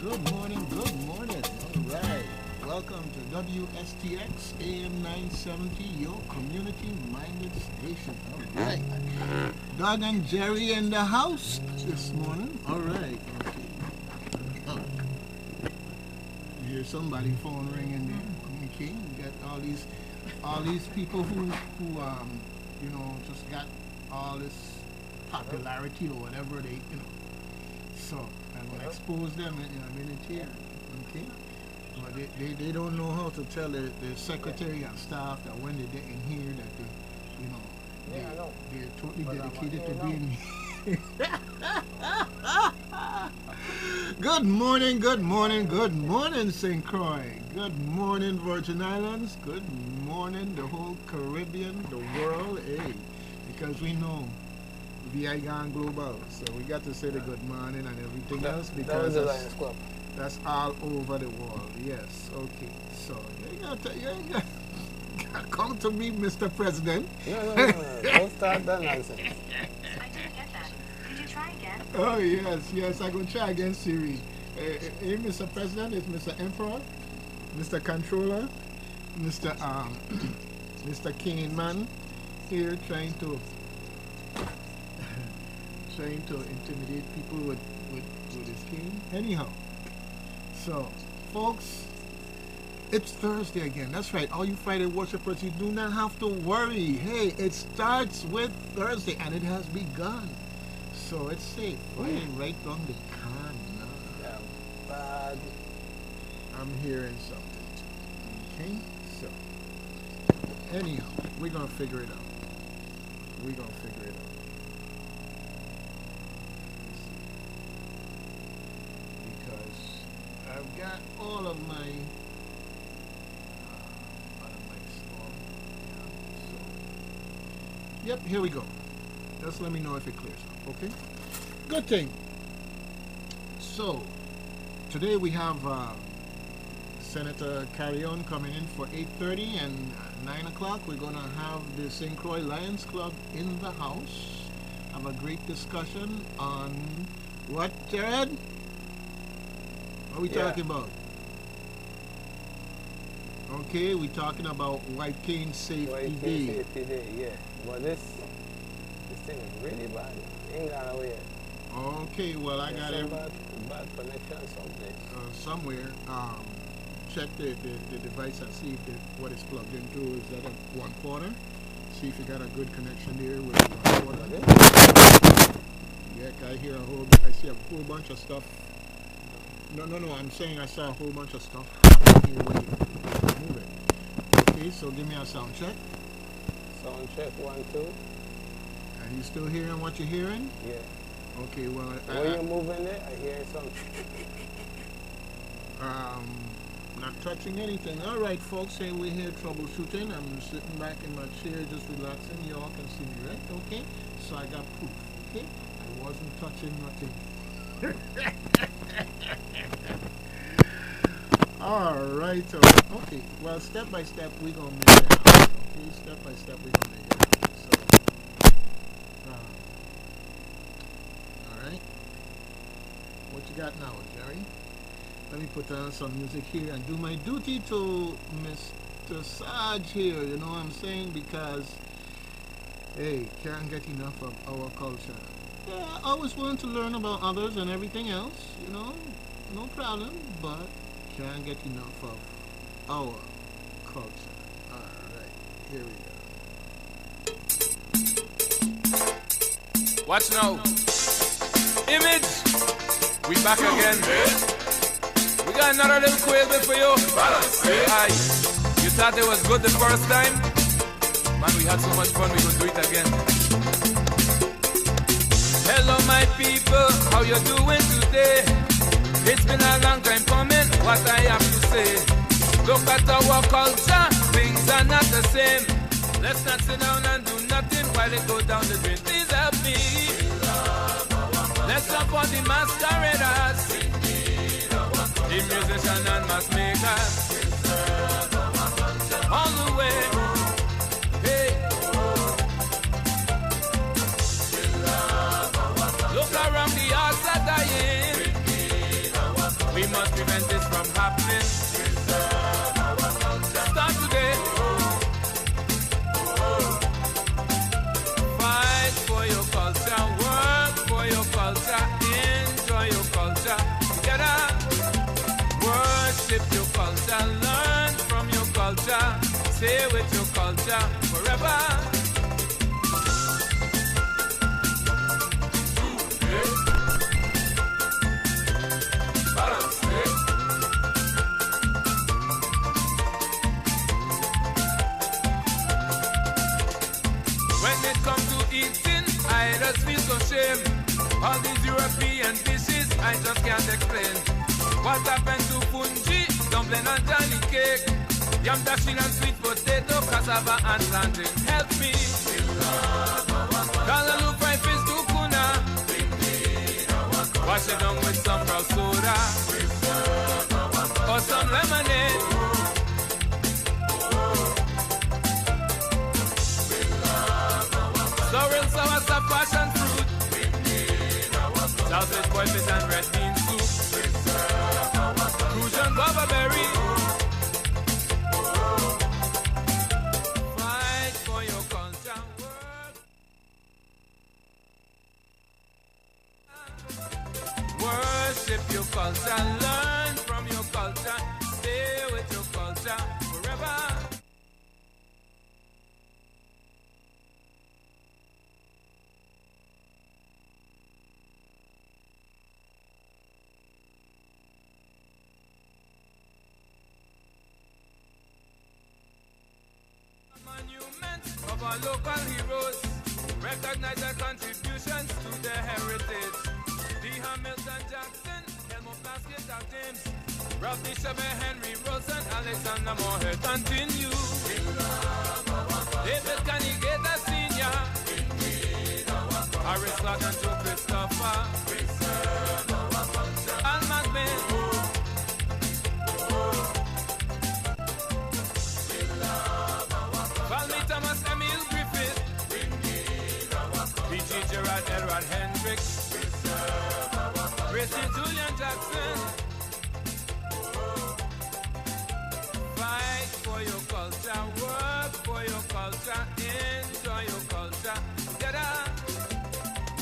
good morning, good morning. All right. Welcome to WSTX AM 970, your community-minded station. All right. Doug and Jerry in the house this morning. All right. Okay. Oh. You hear somebody phone ringing there. Okay. You got all these people who just got all this popularity or whatever they. So I'm gonna expose them in a minute here, okay? But they don't know how to tell their secretary and staff that when they get in here that they're totally dedicated to being here. Good morning, good morning, good morning, St. Croix. Good morning, Virgin Islands. Good morning, the whole Caribbean, the world, hey, because we know VI gone global, so we got to say the good morning and everything else because that's all over the world. Yes, okay. So you ain't got to come to me, Mr. President. No. Don't start that nonsense. I didn't get that. Could you try again? Oh yes, I'm gonna try again, Siri. Hey, Mr. President, it's Mr. Emperor, Mr. Controller, Mr. Mr. King Man here trying to intimidate people with his cane. Anyhow, so folks, it's Thursday again. That's right. All you Friday worshipers, you do not have to worry. Hey, it starts with Thursday and it has begun. So it's safe. Flying right on the corner. Yeah, bad. I'm hearing something too. Okay? So anyhow, we're gonna figure it out. I've got all of my stuff. So, yep, here we go. Just let me know if it clears up, okay? Good thing. So, today we have Senator Carrion coming in for 8:30 and 9 o'clock. We're going to have the St. Croix Lions Club in the house. Have a great discussion on what, Jared? What are we talking about? Okay, we're talking about White Cane Safety Day. Safety Day, yeah. But this thing is really bad. Ain't got away. Okay, well I got it. Bad connection somewhere. Check the device and see if what it's plugged into is at one corner. See if you got a good connection there with one corner. Yeah, I see a whole bunch of stuff. No, I'm saying I saw a whole bunch of stuff happening here when you move it. Okay, so give me a sound check. Sound check 1, 2. Are you still hearing what you're hearing? Yeah. Okay, well... When you're moving there, I hear some... Not touching anything. All right, folks, say we're here troubleshooting. I'm sitting back in my chair just relaxing. You all can see me, right? Okay? So I got proof, okay? I wasn't touching nothing. All right. Okay. Well, step by step, we're gonna make it happen. Okay. Step by step, we're gonna make it happen. So, all right. What you got now, Jerry? Let me put on some music here and do my duty to Mr. Sarge here. You know what I'm saying? Because, hey, can't get enough of our culture. Yeah, I always want to learn about others and everything else, no problem, but can't get enough of our culture. Alright, here we go. Watch now. Image, we back again. We got another little quiz for you. Aye. You thought it was good the first time? Man, we had so much fun, we could do it again. Hello my people, how you doing today? It's been a long time coming, what I have to say. Look at our culture, things are not the same. Let's not sit down and do nothing while it go down the drain. Please help me. Let's support the masqueraders, the musicians and mass makers. All the way. Look around, the hearts are dying. We must stay with your culture forever. When it comes to eating, I just feel so shame. All these European dishes, I just can't explain. What happened to fungi, dumpling and Johnny cake? Yam dashing and sweet potato, cassava and plantain. Help me. Callaloo fried fish to kuna. Wash it down with some brown soda or some lemonade. Sorrel, sour, sap, passion fruit. Salted boiled fish and red bean soup. Crucian guava berry. Fight for your culture. Worship your culture. Learn from your culture. Stay with your culture forever. Monuments of our local heroes recognize their contributions to their heritage. D. Hamilton Jackson, Elmo Plaskett, James, Ralph Bishop, Henry Rosen, Alexander Moorhead. Continue. David Canigata Sr., Harris Clark and Joe Christopher, Al McBain. Valmy Thomas, Emil Griffith, P.G. Gerard, Edward Hendricks, Gracie Julian Jackson. Fight for your culture, work for your culture, enjoy your culture together.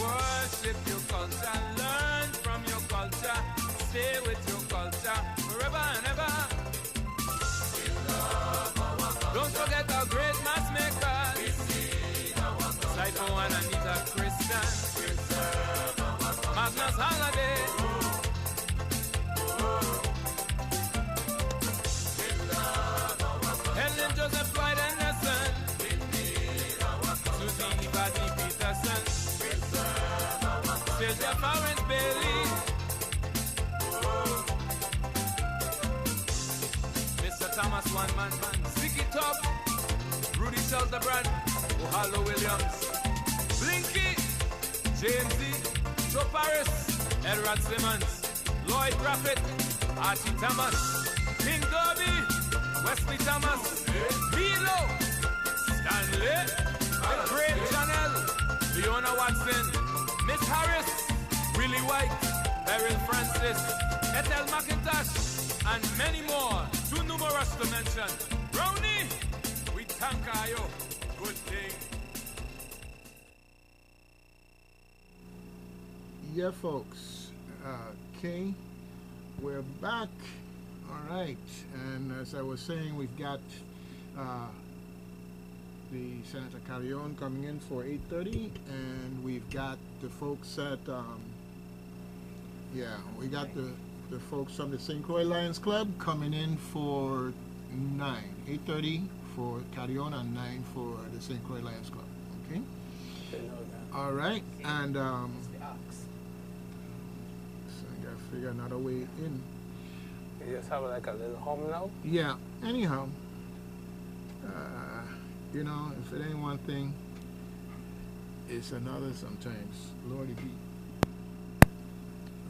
Worship your culture, learn from your culture, stay with your culture forever and ever. Don't forget our great mass makers, Psycho and Anita Christian, Magnus Holiday, Helen Joseph Floyd Anderson, Susie Ibati Peterson, Sylvia Florence Bailey, Mr. Thomas One Man, Ziggy Top, Rudy Shelterbrand, Ohalo Williams, Blinky, James Z, Joe Paris, Edward Simmons, Lloyd Graffett, Archie Thomas, King Derby, Wesley Thomas, Milo, Stanley, the great Chanel, Fiona Watson, Miss Harris, Willie White, Beryl Francis, Ethel McIntosh, and many more, too numerous to mention. Brownie, we thank you. Good thing. Yeah, folks. Okay, we're back. All right, and as I was saying, we've got the Senator Carrion coming in for 8:30, and we've got the folks at we got the folks from the St. Croix Lions Club coming in for 8:30 for Carrion and 9 for the St. Croix Lions Club. Okay. All right, and so I gotta figure another way in. You just have like a little home now? Yeah, anyhow, you know, if it ain't one thing, it's another sometimes. Lordy be.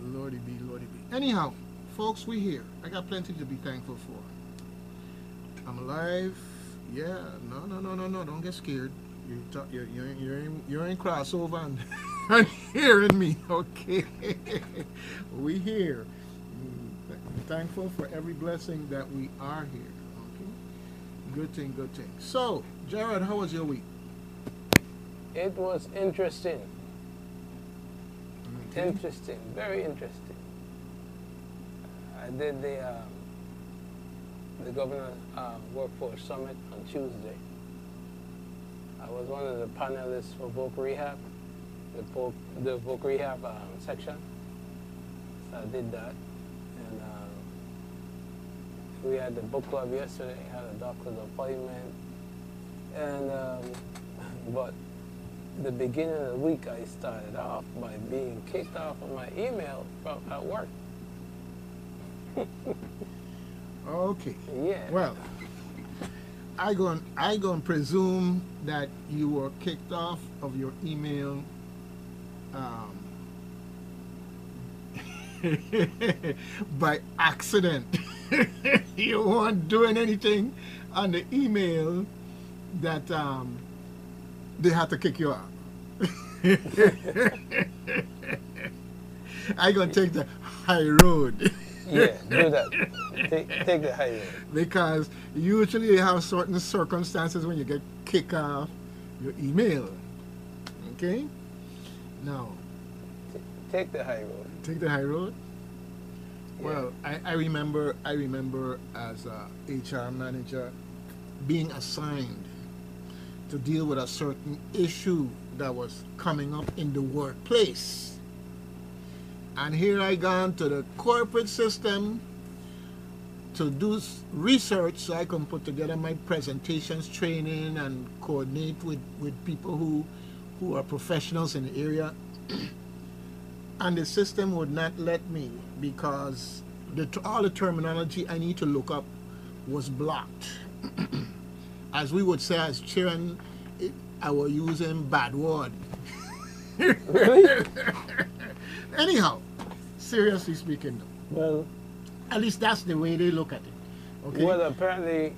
Lordy be, Lordy be. Anyhow, folks, we here. I got plenty to be thankful for. I'm alive. Yeah, no, don't get scared. You're in crossover and hearing me, okay? We here. Thankful for every blessing that we are here. Okay, good thing, good thing. So, Jared, how was your week? It was interesting. Okay. Interesting, very interesting. I did the the Governor Workforce Summit on Tuesday. I was one of the panelists for Voc Rehab, the Voc Rehab section. So I did that. And we had the book club yesterday, had a doctor's appointment. And, but the beginning of the week, I started off by being kicked off of my email from at work. Okay. Yeah. Well, I gon' presume that you were kicked off of your email by accident. You weren't doing anything on the email that they had to kick you out. I gonna take the high road. Yeah, do that. Take the high road. Because usually you have certain circumstances when you get kicked off your email. Okay? Now, Take the high road. take the high road. Yeah. Well, I remember as a HR manager being assigned to deal with a certain issue that was coming up in the workplace. And here I gone to the corporate system to do research so I can put together my presentations, training, and coordinate with people who are professionals in the area. And the system would not let me because all the terminology I need to look up was blocked. As we would say as children, I was using bad word. Really? Anyhow, seriously speaking though, Well, at least that's the way they look at it. Okay? well, apparently,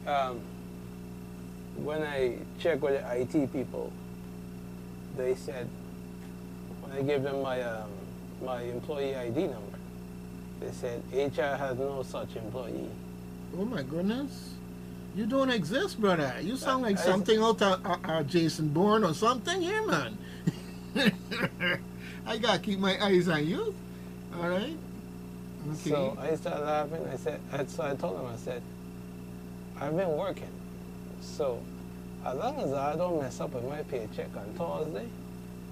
when I checked with the IT people, they said, when I gave them my employee ID number, they said, HR has no such employee. Oh my goodness. You don't exist, brother. You sound like I- something out of Jason Bourne or something here, man. I gotta keep my eyes on you. All right? Okay. So I started laughing. So I told them, I said, I've been working. So as long as I don't mess up with my paycheck on Thursday,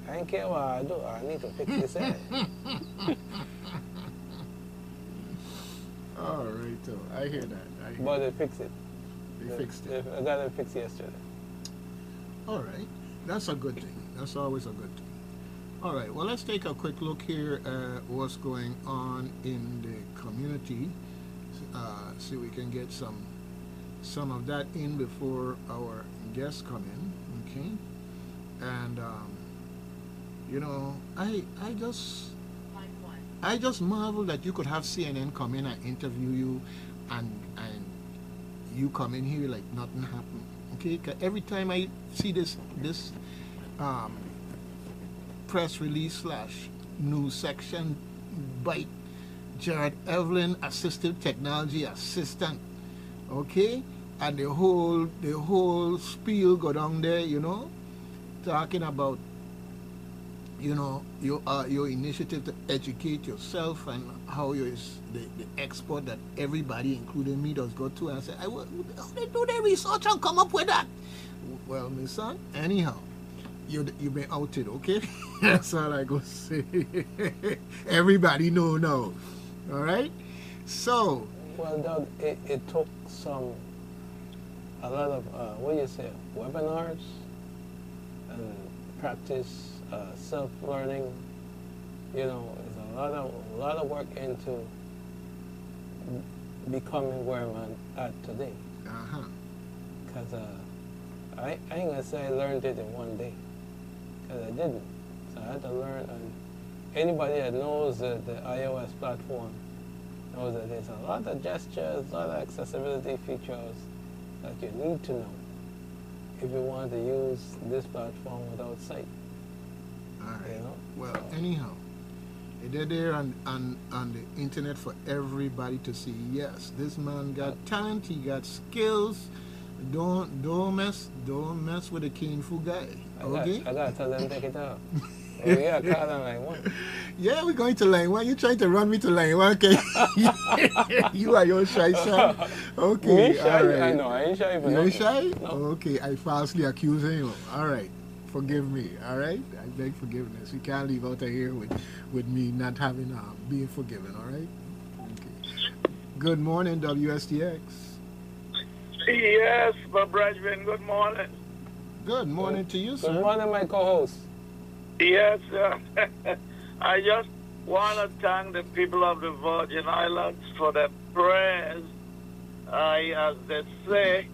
I don't care what I do. I need to fix this head. All right, so I hear that. But they fixed it. They fixed it. I got it fixed yesterday. All right. That's a good thing. That's always a good thing. All right. Well, let's take a quick look here at what's going on in the community. See if we can get some of that in before our guests come in. Okay. And you know, I just marvel that you could have CNN come in and interview you, and you come in here like nothing happened. Okay, 'cause every time I see this press release / news section, bite Jared Evelyn, assistive technology assistant. Okay, and the whole spiel go down there, you know, talking about, you know, your initiative to educate yourself and how you're the expert that everybody, including me, does go to. And I say, how they do their research and come up with that? Well, my son, anyhow, you've been outed, okay? That's all I go say. Everybody know now. All right? So, Well, Doug, it took a lot of, what do you say, webinars and practice, self-learning. You know, there's a lot of work into becoming where I'm at today. uh-huh. Because I ain't gonna say I learned it in one day, because I didn't. So I had to learn, and anybody that knows the iOS platform knows that there's a lot of gestures, a lot of accessibility features that you need to know if you want to use this platform without sight. All right. You know? Well, So- anyhow, they're there on the internet for everybody to see. Yes, this man got talent. He got skills. Don't mess with the King Fu guy. Okay. I gotta tell them take it out. Yeah, call on line 1. Yeah, we're going to line 1. You're trying to run me to line 1, okay? You are your shy son. Okay, Me shy? all right. I know, I ain't shy for You're nothing. shy? No. Okay, I falsely accuse him. All right, forgive me. All right, I beg forgiveness. You can't leave out of here with me not having being forgiven. All right. Okay. Good morning, WSTX. Yes, my brethren, good morning. Good morning to you, sir. Good morning, my co-host. Yes, I just want to thank the people of the Virgin Islands for their prayers. As they say,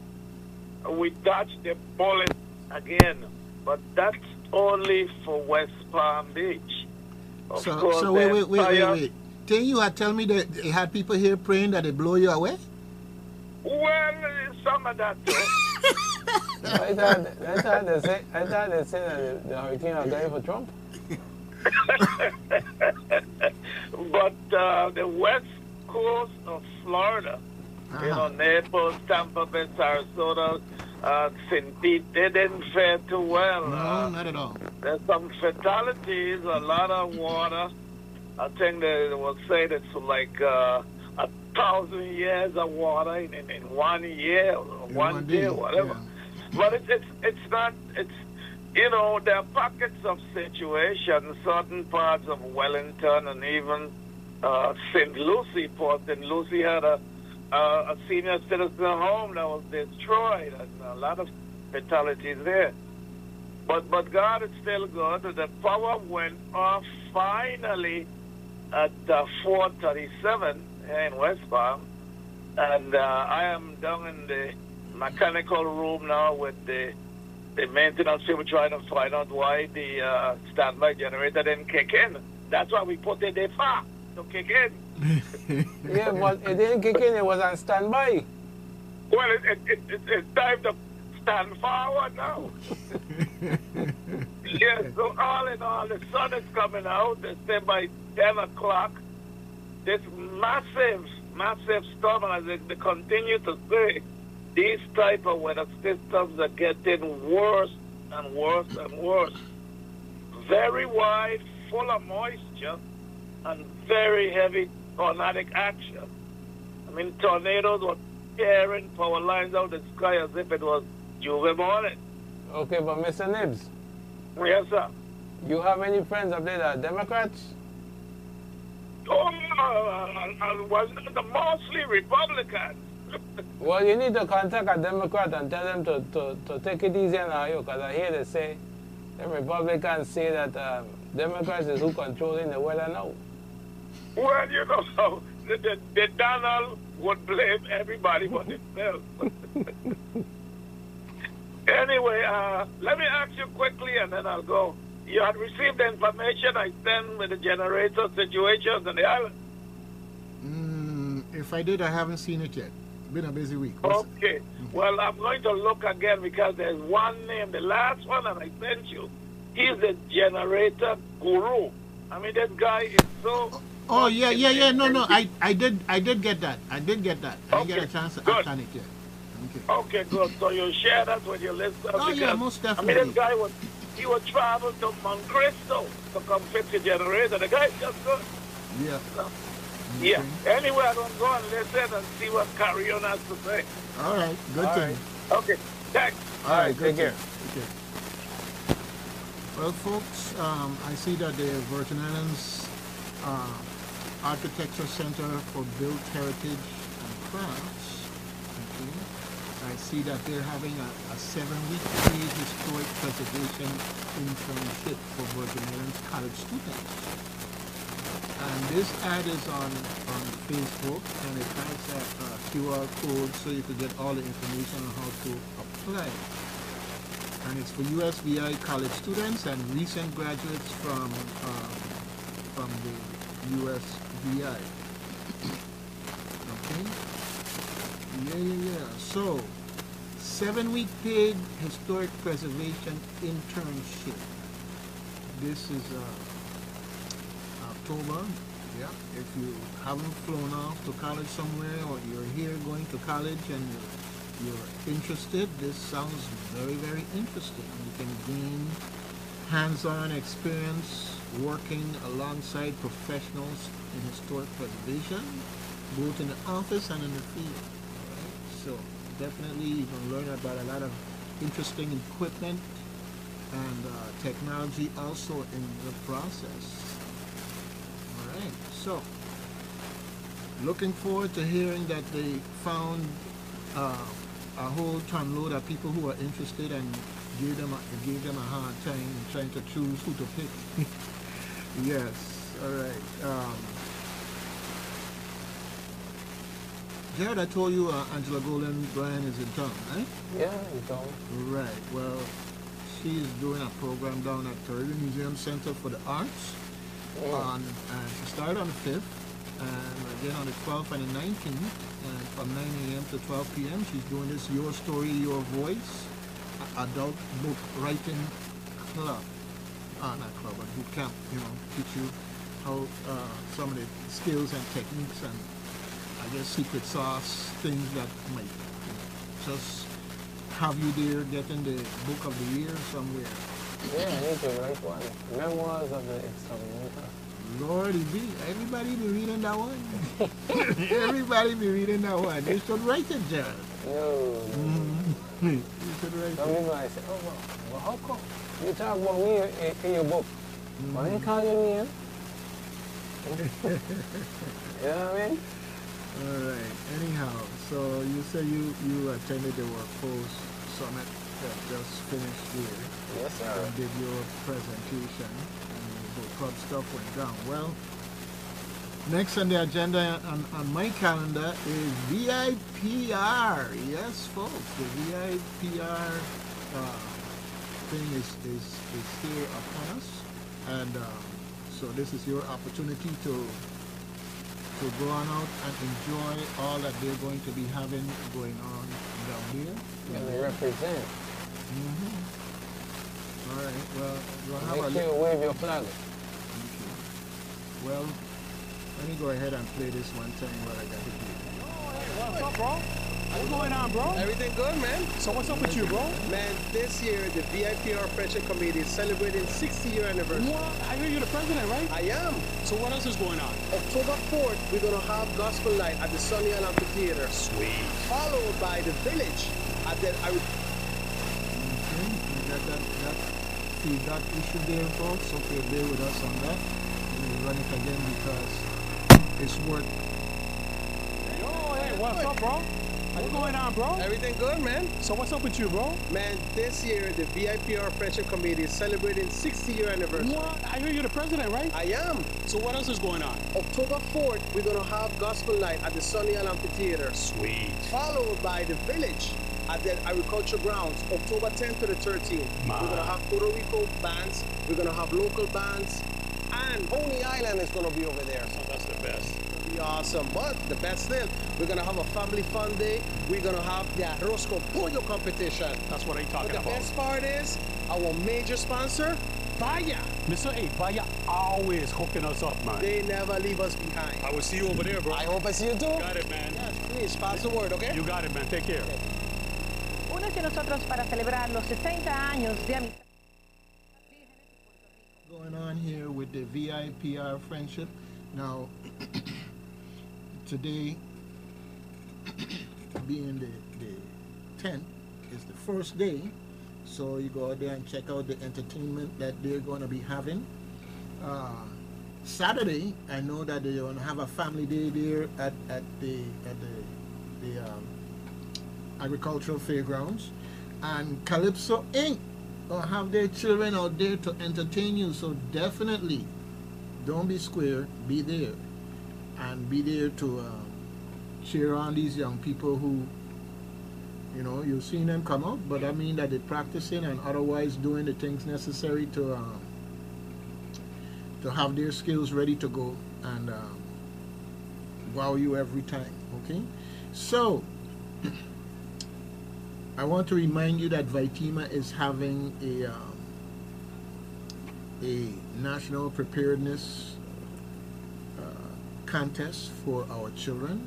we touched the bullet again, but that's only for West Palm Beach. Of course, So wait. Then you had tell me that they had people here praying that they blow you away? Well, some of that too. I thought they said that the hurricane are going for Trump. But the west coast of Florida, you know, Naples, Tampa Bay, Sarasota, St. Pete, they didn't fare too well. No, not at all. There's some fatalities, a lot of water. I think they will say that's like 1,000 years of water in 1 year, or one day, whatever. Yeah. But it's not, you know, there are pockets of situations, certain parts of Wellington and even St. Lucie, Port St. Lucie had a senior citizen home that was destroyed, and a lot of fatalities there. But God is still good. The power went off finally at 4:37 here in West Palm, and I am down in the mechanical room now with the maintenance people trying to find out why the standby generator didn't kick in. That's why we put it there far to kick in. Yeah, but it didn't kick in, it was on standby. Well, it's time to stand forward now. Yeah, so all in all, the sun is coming out. They say by 10 o'clock, this massive storm, and as they continue to say, these type of weather systems are getting worse and worse and worse. Very wide, full of moisture, and very heavy tornadic action. I mean, tornadoes were tearing power lines out of the sky as if it was Juve morning. Okay, but Mr. Nibs, Yes, sir. you have any friends up there that are Democrats? Oh, was mostly Republicans. Well, you need to contact a Democrat and tell them to take it easy on you, because I hear they say, the Republicans say that Democrats is who controlling the weather now. Well, you know, the Donald would blame everybody but himself. Anyway, let me ask you quickly and then I'll go. You had received the information I sent with the generator situations on the island? If I did, I haven't seen it yet. Been a busy week. Okay. Well, I'm going to look again because there's one name, the last one that I sent you. He's the generator guru. I mean, that guy is so... Oh, yeah. No. I did get that. I didn't get a chance to act on it yet. Okay, good. So you share that with your listeners? Oh, yeah, most definitely. I mean, this guy would travel to Monte Cristo to come fix the generator. The guy's just good. Yeah. So, yeah. Anyway, I'm going to go and listen and see what Carrion has to say. All right. Good thing. Okay. Thanks. All right. Take care. Okay. Well, folks, I see that the Virgin Islands Architecture Center for Built Heritage and Crafts. Okay. I see that they're having a 7-week prehistoric preservation internship for Virgin Islands college students. And this ad is on Facebook, and it has a QR code so you can get all the information on how to apply. And it's for USVI college students and recent graduates from the USVI. Okay? Yeah. So, 7-week paid historic preservation internship. This is October. Yeah. If you haven't flown off to college somewhere, or you're here going to college and you're interested, this sounds very, very interesting. You can gain hands-on experience working alongside professionals in historic preservation, both in the office and in the field. Right? So definitely you can learn about a lot of interesting equipment and technology also in the process. All right, so looking forward to hearing that they found a whole ton load of people who are interested and gave them a hard time trying to choose who to pick. Yes, all right. Jared, I told you Angela Golden Bryan is in town, right? Yeah, you told me. Right. Well, she's doing a program down at Caribbean Museum Center for the Arts. And she started on the 5th, and again on the 12th and the 19th, and from 9 a.m. to 12 p.m. she's doing this Your Story, Your Voice adult book writing club. Not club, but boot camp, teach you how some of the skills and techniques and I guess secret sauce things that might just have you there getting the book of the year somewhere. Yeah, I need to write one. Memoirs of the Exterminator. Lordy be, everybody be reading that one. Everybody be reading that one. You should write it, Jared. No. You should write Some it. people I say, oh, well, how come you talk about me in your book? Why you call your name? You know what I mean? All right. Anyhow, so you say you attended the Workforce Summit that just finished here. Yes, sir. And did your presentation, and the club stuff went down. Well, next on the agenda on my calendar is VIPR. Yes, folks, the VIPR thing is here upon us, and so this is your opportunity to go on out and enjoy all that they're going to be having going on down here. And they represent. All right. Well, we'll have Make sure you wave your flag. Thank you. Well, let me go ahead and play this one time while I got it here. What's up, bro? What's going on, bro? Everything good, man? So what's up with you, bro? Man, this year the VIPR Friendship Committee is celebrating 60-year anniversary. What? I hear you're the president, right? I am. So what else is going on? October 4th, we're going to have Gospel Night at the Sunny Isle Amphitheater. Sweet. Followed by the Village at the... Okay, we got that feedback issue there, folks. Okay, bear with us on that. We'll run it again because it's worth. Yo, hey, what's up, bro? What's going on, bro? Everything good, man? So what's up with you, bro? Man, this year the VIPR Friendship Committee is celebrating 60-year anniversary. What? I hear you're the president, right? I am. So what else is going on? October 4th, we're going to have Gospel Night at the Sunny Isle Amphitheater. Sweet. Followed by the Village at the agriculture grounds, October 10th to the 13th. Man. We're going to have Puerto Rico bands, we're going to have local bands, and Coney Island is going to be over there. So that's the best. It'll be awesome. But the best still, we're going to have a family fun day. We're going to have the Arroz con Pollo competition. That's what I'm talking But the about. best part is, our major sponsor, Vaya. Mr. A, Vaya always hooking us up, man. They never leave us behind. I will see you over there, bro. I hope I see you too. Got it, man. Yes, please, pass the word, okay? You got it, man. Take care. Únete a nosotros para celebrar los 60 años de amistad. Going on here with the VIPR friendship. Now, today, being the 10th, is the first day. So you go out there and check out the entertainment that they're going to be having. Saturday, I know that they're going to have a family day there at the agricultural fairgrounds, and Calypso Inc. will have their children out there to entertain you. So definitely, don't be square, be there, and be there to cheer on these young people who, you know, you've seen them come out, but I mean that they're practicing and otherwise doing the things necessary to have their skills ready to go and wow you every time. Okay, so I want to remind you that Vitima is having a national preparedness contest for our children,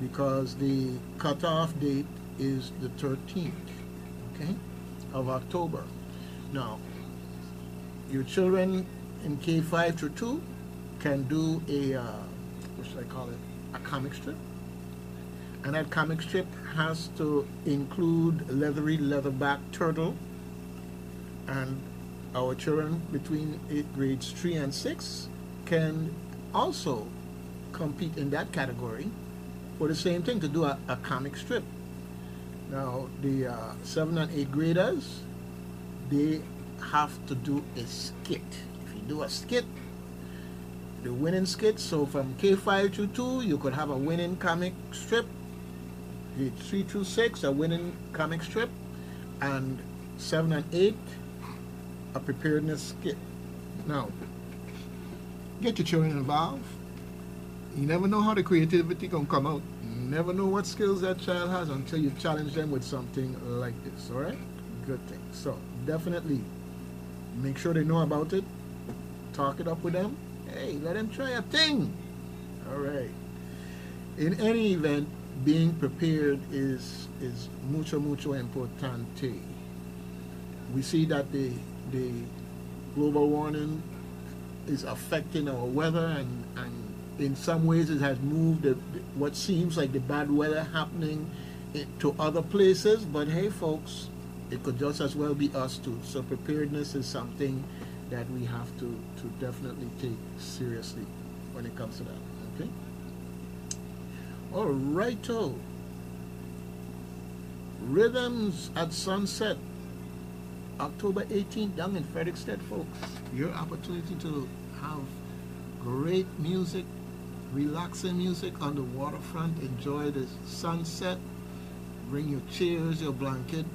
because the cutoff date is the 13th, okay, of October. Now, your children in K5 through 2 can do a, what should I call it, a comic strip. And that comic strip has to include leathery leatherback turtle. And our children between grades 3 and 6 can also compete in that category for the same thing, to do a comic strip. Now, the 7 and 8 graders, they have to do a skit. If you do a skit, the winning skit, so from K5 to 2, you could have a winning comic strip. Grade 3 to 6, a winning comic strip. And 7 and 8, a preparedness skit. Now, get your children involved. You never know how the creativity can come out. You never know what skills that child has until you challenge them with something like this, all right? Good thing. So, definitely make sure they know about it. Talk it up with them. Hey, let them try a thing. All right. In any event, being prepared is mucho importante. We see that the global warming is affecting our weather, and in some ways it has moved what seems like the bad weather happening to other places, but hey folks, it could just as well be us too. So preparedness is something that we have to definitely take seriously when it comes to that, okay? All righto. Rhythms at Sunset, October 18th, down in Frederickstead, folks. Your opportunity to have great music, relaxing music on the waterfront. Enjoy the sunset. Bring your chairs, your blanket,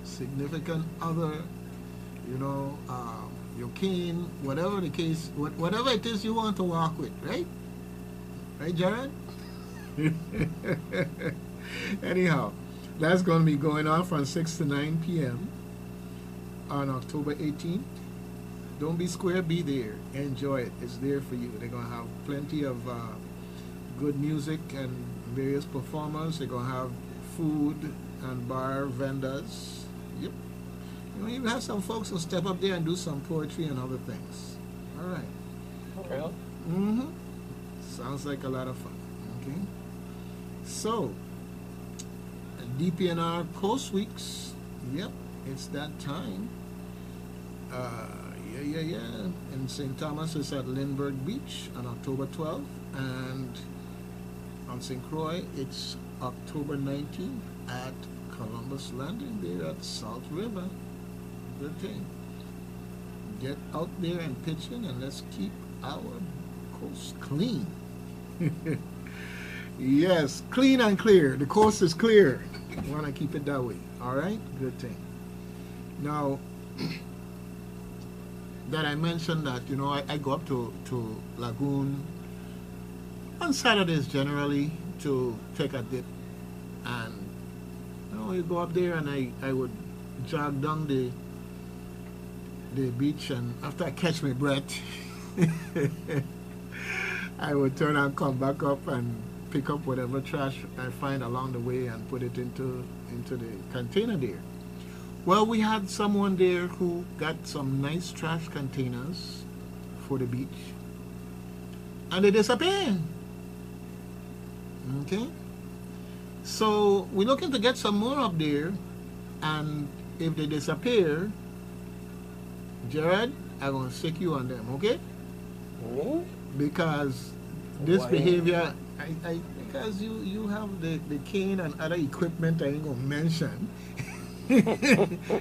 significant other, you know, your cane, whatever the case, whatever it is you want to walk with, right? Right, Jared? Anyhow, that's going to be going on from 6 to 9 p.m. on October 18th. Don't be square, be there. Enjoy it. It's there for you. They're going to have plenty of good music and various performers. They're going to have food and bar vendors. Yep. You know, even have some folks who step up there and do some poetry and other things. All right. For real? Mm-hmm. Sounds like a lot of fun. Okay. So, DPNR Coast Weeks. Yep, it's that time. Yeah. And St. Thomas is at Lindbergh Beach on October 12th. And on St. Croix, it's October 19th at Columbus Landing there at Salt River. Good thing. Get out there and pitch in, and let's keep our coast clean. Yes, clean and clear. The coast is clear. We want to keep it that way. All right? Good thing. Now, that I mentioned that, you know, I go up to Lagoon on Saturdays generally to take a dip. And, you know, you go up there and I would jog down the beach, and after I catch my breath, I would turn and come back up and pick up whatever trash I find along the way and put it into the container there. Well, we had someone there who got some nice trash containers for the beach, and they disappeared. Okay? So we're looking to get some more up there, and if they disappear, Jared, I'm going to sick you on them, okay? Me? Because this Why? behavior, because you have the cane and other equipment I ain't going to mention,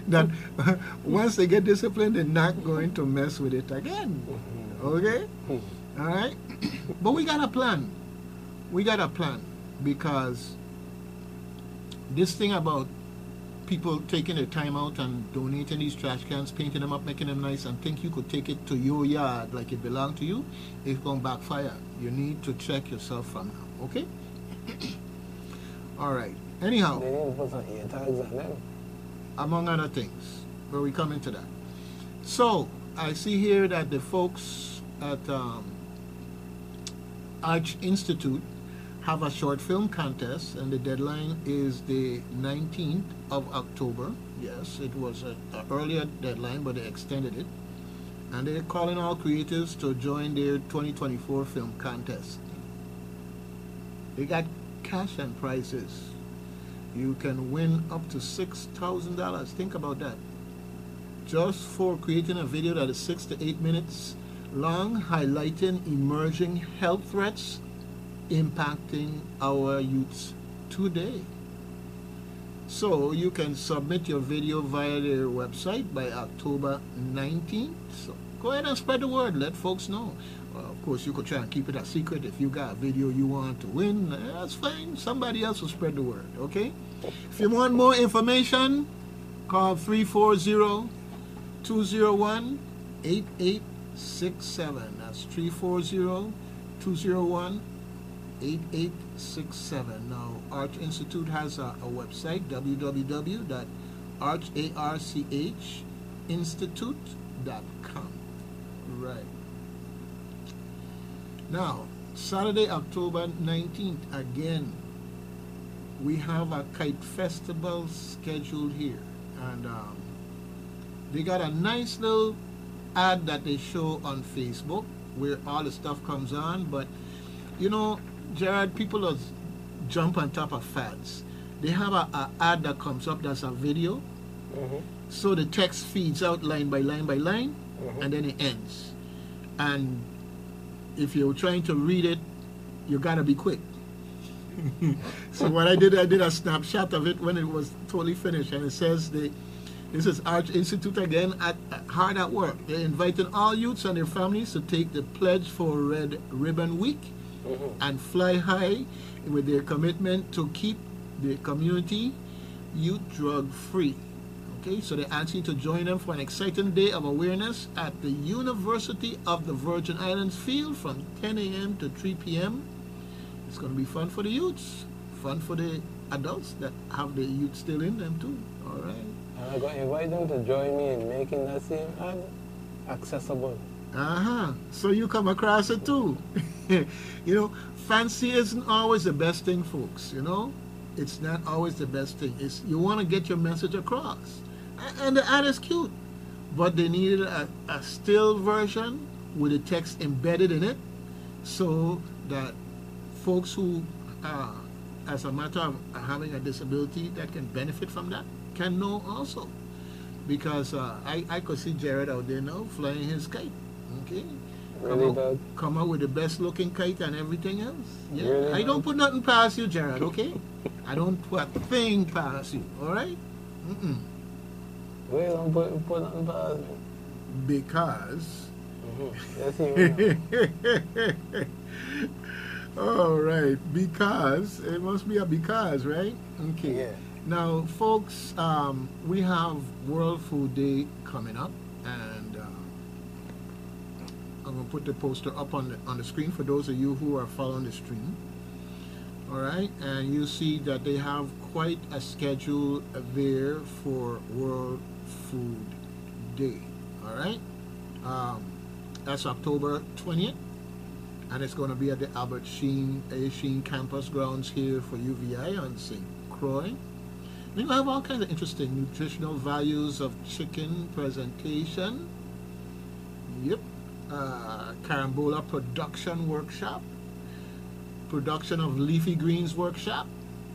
that once they get disciplined, they're not going to mess with it again. Okay? All right? But we got a plan. We got a plan, because this thing about people taking their time out and donating these trash cans, painting them up, making them nice, and think you could take it to your yard like it belonged to you, it's going to backfire. You need to check yourself from now, okay? All right. Anyhow, They need to put some ear tags on them. among other things, but we come into that. So, I see here that the folks at Arch Institute have a short film contest, and the deadline is the 19th of October. Yes, it was an earlier deadline, but they extended it. And they're calling all creatives to join their 2024 film contest. They got cash and prizes. You can win up to $6,000. Think about that. Just for creating a video that is 6 to 8 minutes long, highlighting emerging health threats impacting our youths today. So you can submit your video via their website by October 19th. So go ahead and spread the word. Let folks know. Of course, you could try and keep it a secret. If you got a video you want to win, that's fine. Somebody else will spread the word, okay? If you want more information, call 340-201-8867. That's 340-201-8867. Now, Arch Institute has a website, www.archinstitute.com. Right. Now, Saturday, October 19th, again, we have a kite festival scheduled here. And they got a nice little ad that they show on Facebook where all the stuff comes on. But, you know, Gerard, people are jump on top of fads. They have a ad that comes up that's a video. So the text feeds out line by line by line, and then it ends. And if you're trying to read it, you gotta be quick. So what I did a snapshot of it when it was totally finished, and it says this is Arch Institute again hard at work. They're inviting all youths and their families to take the pledge for Red Ribbon Week and fly high with their commitment to keep the community youth drug free. Okay, so they ask you to join them for an exciting day of awareness at the University of the Virgin Islands field from 10 a.m. to 3 p.m. It's going to be fun for the youths, fun for the adults that have the youth still in them too. All right. And I'm going to invite them to join me in making that same ad accessible. So you come across it too. You know, fancy isn't always the best thing, folks. You know, it's not always the best thing. It's you want to get your message across. And the ad is cute, but they needed a still version with the text embedded in it so that folks who, as a matter of having a disability that can benefit from that, can know also. Because I could see Jared out there now flying his kite. Okay? Really, come out with the best looking kite and everything else. Yeah. Really, I don't put nothing past you, Jared, okay? I don't put a thing past you, alright? We don't put nothing past me. Because. Yes, you will. All right, because it must be a because, right? Okay. Yeah. Now, folks, we have World Food Day coming up, and I'm gonna put the poster up on the screen for those of you who are following the stream. All right, and you see that they have quite a schedule there for World Food Day. All right, that's October 20th. And it's going to be at the Albert Sheen campus grounds here for UVI on St. Croix. We have all kinds of interesting nutritional values of chicken presentation. Yep. Carambola production workshop. Production of leafy greens workshop.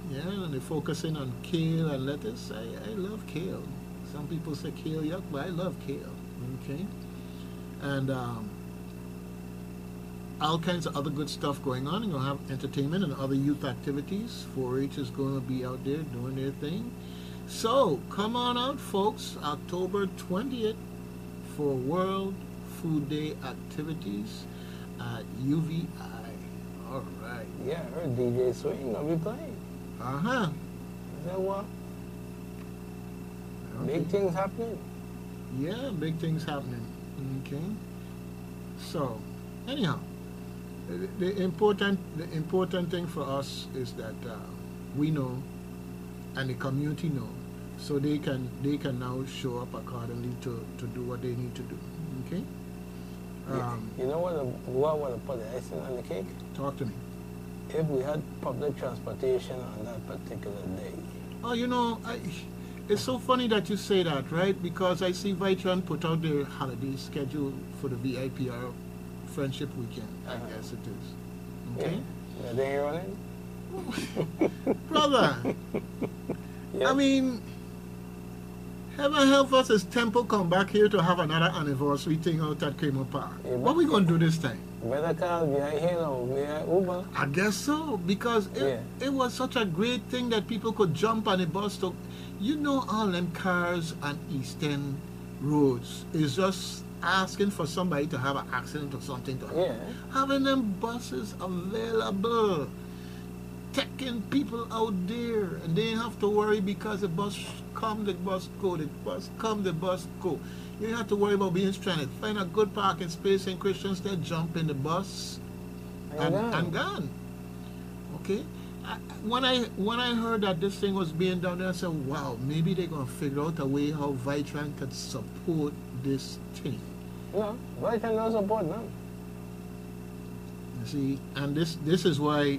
Yeah, and they're focusing on kale and lettuce. I love kale. Some people say kale yuck, but I love kale. Okay. And all kinds of other good stuff going on. You're going to have entertainment and other youth activities. 4-H is going to be out there doing their thing. So, come on out, folks. October 20th for World Food Day activities at UVI. All right. Yeah, I heard DJ Swing going to be playing. Is that what? Okay. Big things happening. Yeah, big things happening. Okay. So, anyhow. The important thing for us is that we know and the community know, so they can now show up accordingly to do what they need to do. Okay. You know what I want to put the icing on the cake? Talk to me. If we had public transportation on that particular day. Oh, you know, It's so funny that you say that, right? Because I see Vitron put out their holiday schedule for the VIPR Friendship Weekend. I guess it is. Okay? Yeah, they ain't running? Brother, Yeah. I mean, heaven help us as Temple come back here to have another anniversary thing out at Kramer Park. Yeah, What we going to do this time? Better call VI Halo, VI Uber. I guess so, because it was such a great thing that people could jump on a bus to, you know, all them cars on Eastern roads is just asking for somebody to have an accident or something to happen. Yeah. Having them buses available, taking people out there, and they ain't have to worry because the bus come, the bus go, the bus come, the bus go. You don't have to worry about being stranded. Find a good parking space in Christiansted, jump in the bus, and gone. Okay? When I heard that this thing was being done, I said, wow, maybe they're going to figure out a way how Vitran could support this thing. No, Vitran don't support them. You see, and this is why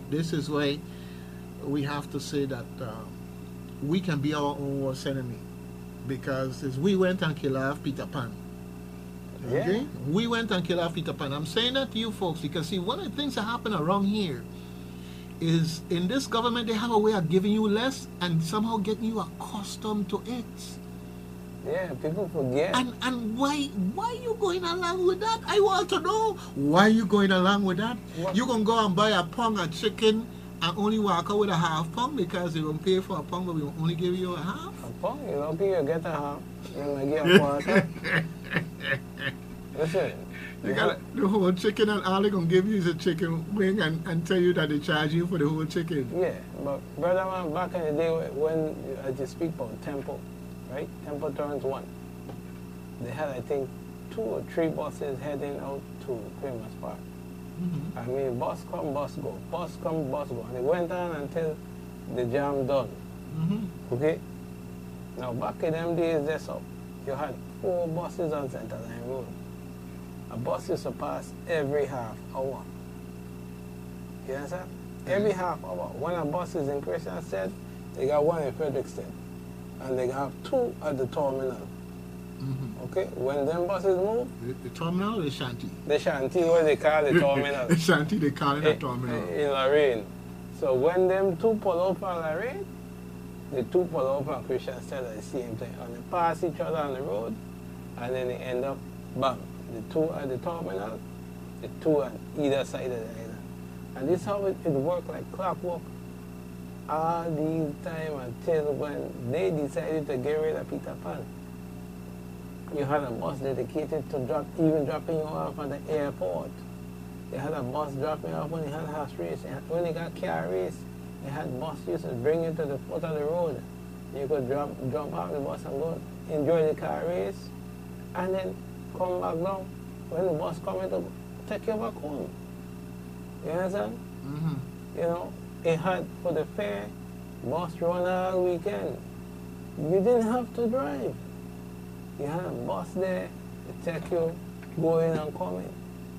we have to say that we can be our own worst enemy, because as we went and killed off Peter Pan. Okay? Yeah. We went and killed off Peter Pan. I'm saying that to you folks because see, one of the things that happen around here is in this government they have a way of giving you less and somehow getting you accustomed to it. Yeah, people forget. And why you going along with that? I want to know why you going along with that. What? You gonna go and buy a pound of chicken and only walk out with a half pound because they won't pay for a pound, but we will only give you a half. A pound, you don't pay, you get a half. You might get a quarter. Listen. You got the whole chicken and all they're gonna give you is a chicken wing and tell you that they charge you for the whole chicken. Yeah, but brother man, back in the day when I just speak about Temple, right? Temple turns 1. They had, I think, 2 or 3 buses heading out to Kramer's Park. Mm-hmm. I mean, bus come, bus go. Bus come, bus go. And it went on until the jam done. Mm-hmm. Okay? Now, back in them days, that's up. You had 4 buses on Center Line Road. A bus used to pass every half hour. You understand? Every half hour. When a bus is in Christiansted, they got 1 in Frederickston. And they have 2 at the terminal. Mm-hmm. Okay? When them buses move, The terminal or the shanty? the shanty, what they call the terminal. The shanty, they call it a terminal. In Lorraine. So when them 2 pull up on Lorraine, the 2 pull up on Christiansted at the same time. And they pass each other on the road, and then they end up, bam. The 2 at the terminal, the 2 on either side of the island. And this is how it worked like clockwork all these time until when they decided to get rid of Peter Pan. You had a bus dedicated to dropping you off at the airport. They had a bus dropping off when they had horse race. When they got car race, they had bus used to bring you to the foot of the road. You could jump off the bus and go enjoy the car race, and then come back down when the bus coming to take you back home. You understand? Mm-hmm. You know, it had for the fair, bus run all weekend. You didn't have to drive. You had a bus there to take you going and coming.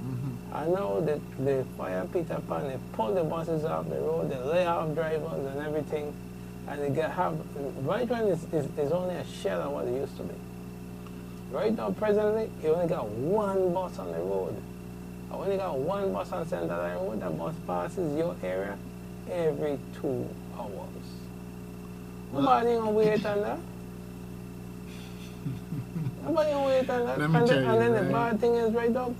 Mm-hmm. I know that the fire Peter Pan, they pull the buses off the road, they lay off drivers and everything, and they Vitran is only a shell of what it used to be. Right now, presently, you only got 1 bus on the road. I only got 1 bus on Center Line Road. That bus passes your area every 2 hours. Nobody gonna wait on that. Nobody gonna wait on that. Let me tell you, and then right? the bad thing is right up,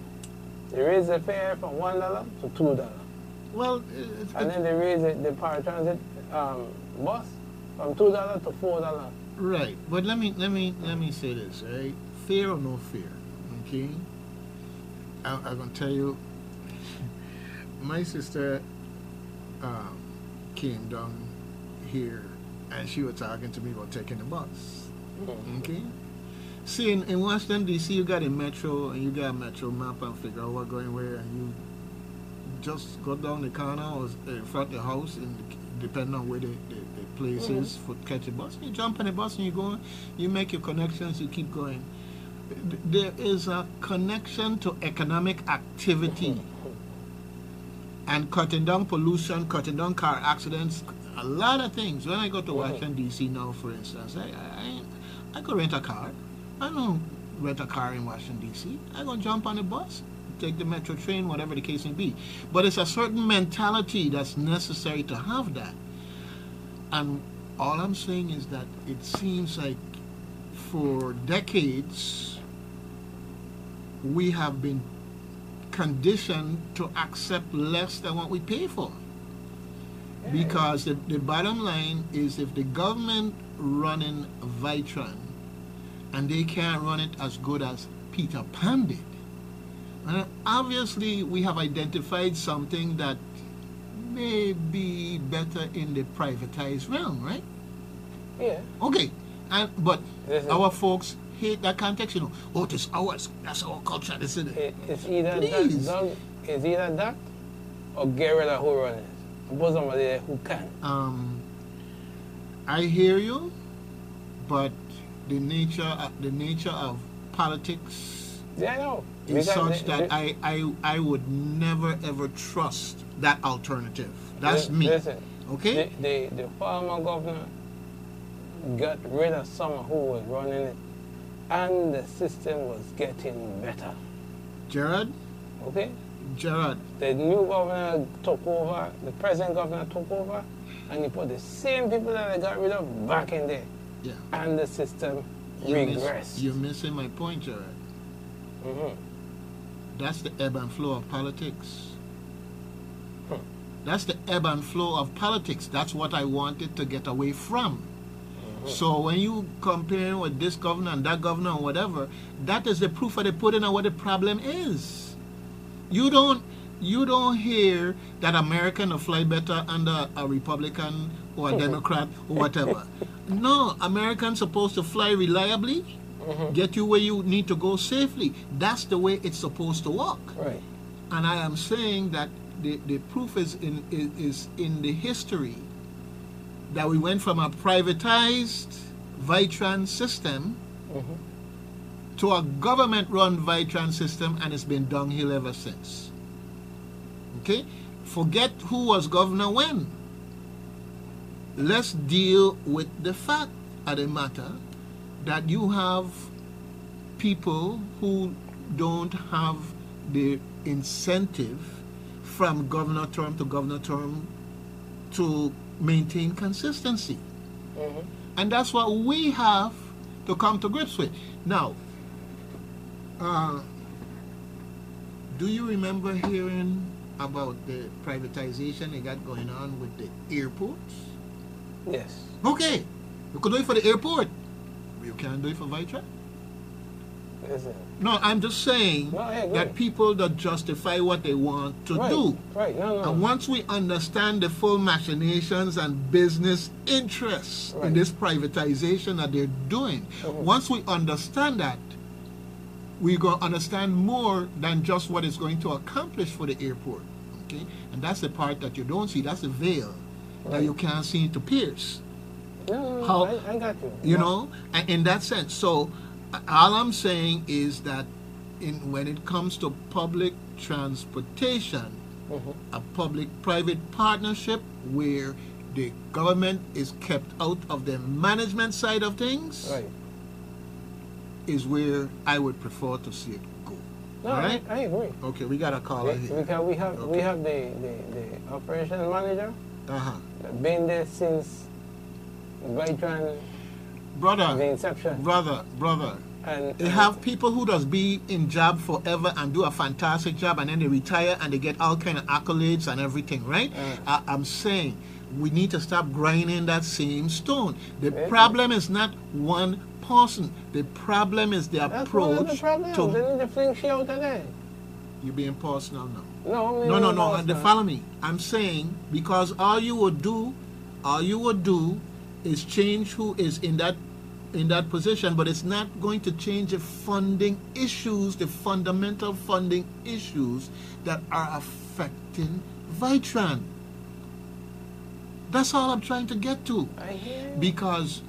they raise the fare from $1 to $2. Well, And then they raise the paratransit bus from $2 to $4. right. But let me say this, right? Fear or no fear, okay? I'm gonna tell you. My sister came down here, and she was talking to me about taking the bus. Okay. See, in Washington D.C., you got a metro, and you got a metro map and figure out what going where, and you just go down the corner or in front of the house, and depending on where the place is for catch a bus, you jump on the bus and you go. You make your connections. You keep going. There is a connection to economic activity and cutting down pollution, cutting down car accidents, a lot of things. When I go to Washington, D.C. now, for instance, I go rent a car. I don't rent a car in Washington, D.C. I go jump on a bus, take the metro train, whatever the case may be. But it's a certain mentality that's necessary to have that. And all I'm saying is that it seems like for decades we have been conditioned to accept less than what we pay for. Because the bottom line is, if the government running Vitron and they can't run it as good as Peter Pan did, and obviously we have identified something that may be better in the privatized realm, right? Yeah. Okay, but our folks hate that context, you know. Oh, this ours, that's our culture. This is it. It's either Please. it's either that or get rid of who run it. Put somebody there who can. I hear you, but the nature of politics Yeah, I know. is Because such that I would never ever trust that alternative. That's me. Listen, Okay? the former governor got rid of someone who was running it, and the system was getting better. Gerard? Okay? Gerard, The new governor took over, the present governor took over, and he put the same people that I got rid of back in there. yeah. And the system You're regressed. missing my point, Gerard. Mhm. That's the ebb and flow of politics. Hmm. That's the ebb and flow of politics. That's what I wanted to get away from. So when you compare with this governor and that governor or whatever, that is the proof of the pudding of what the problem is. You don't hear that American will fly better under a Republican or a Democrat or whatever. No, Americans supposed to fly reliably, get you where you need to go safely. That's the way it's supposed to work. Right. And I am saying that the proof is in the history that we went from a privatized Vitran system to a government-run Vitran system, and it's been downhill ever since. Okay? Forget who was governor when. Let's deal with the fact of the matter that you have people who don't have the incentive from governor term to governor term to maintain consistency. And that's what we have to come to grips with. Now, do you remember hearing about the privatization they got going on with the airports? Yes. Okay, you could do it for the airport, but you can't do it for Vitran. Listen. No, I'm just saying No, I agree. that people that justify what they want to do. Right. No. And once we understand the full machinations and business interests in Right. this privatization that they're doing, once we understand that, we're going to understand more than just what it's going to accomplish for the airport. Okay? And that's the part that you don't see. That's the veil that you can't see to pierce. No, How- I got you. You know, and in that sense. So all I'm saying is that when it comes to public transportation, a public-private partnership where the government is kept out of the management side of things, Right. is where I would prefer to see it go. No, All right? I agree. Okay, we got a caller here. Because we have the operation manager Uh-huh. been there since Vitran, the Brother, inception. brother. And They have people who does be in job forever and do a fantastic job, and then they retire and they get all kind of accolades and everything, right? I'm saying we need to stop grinding that same stone. The problem is not one person. The problem is the that's one of the approach problems. to. They need to fling shit out of there. You're being personal now. No, No. They follow me. I'm saying because all you would do is change who is in that position, but it's not going to change the funding issues, the fundamental funding issues that are affecting Vitran. That's all I'm trying to get to. I hear you. Because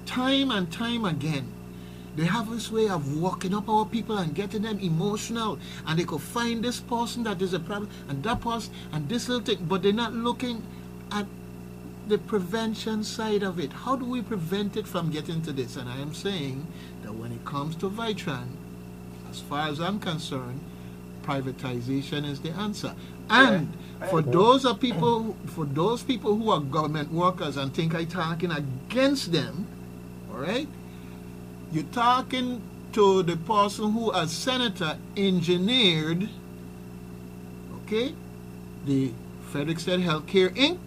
time and time again, they have this way of walking up our people and getting them emotional, and they could find this person that is a problem and that person and this little thing, but they're not looking at the prevention side of it. How do we prevent it from getting to this? And I am saying that when it comes to Vitran, as far as I'm concerned, privatization is the answer. And for those people who are government workers and think I'm talking against them, all right, you're talking to the person who, as senator, engineered, okay, the Frederick State Healthcare Inc.,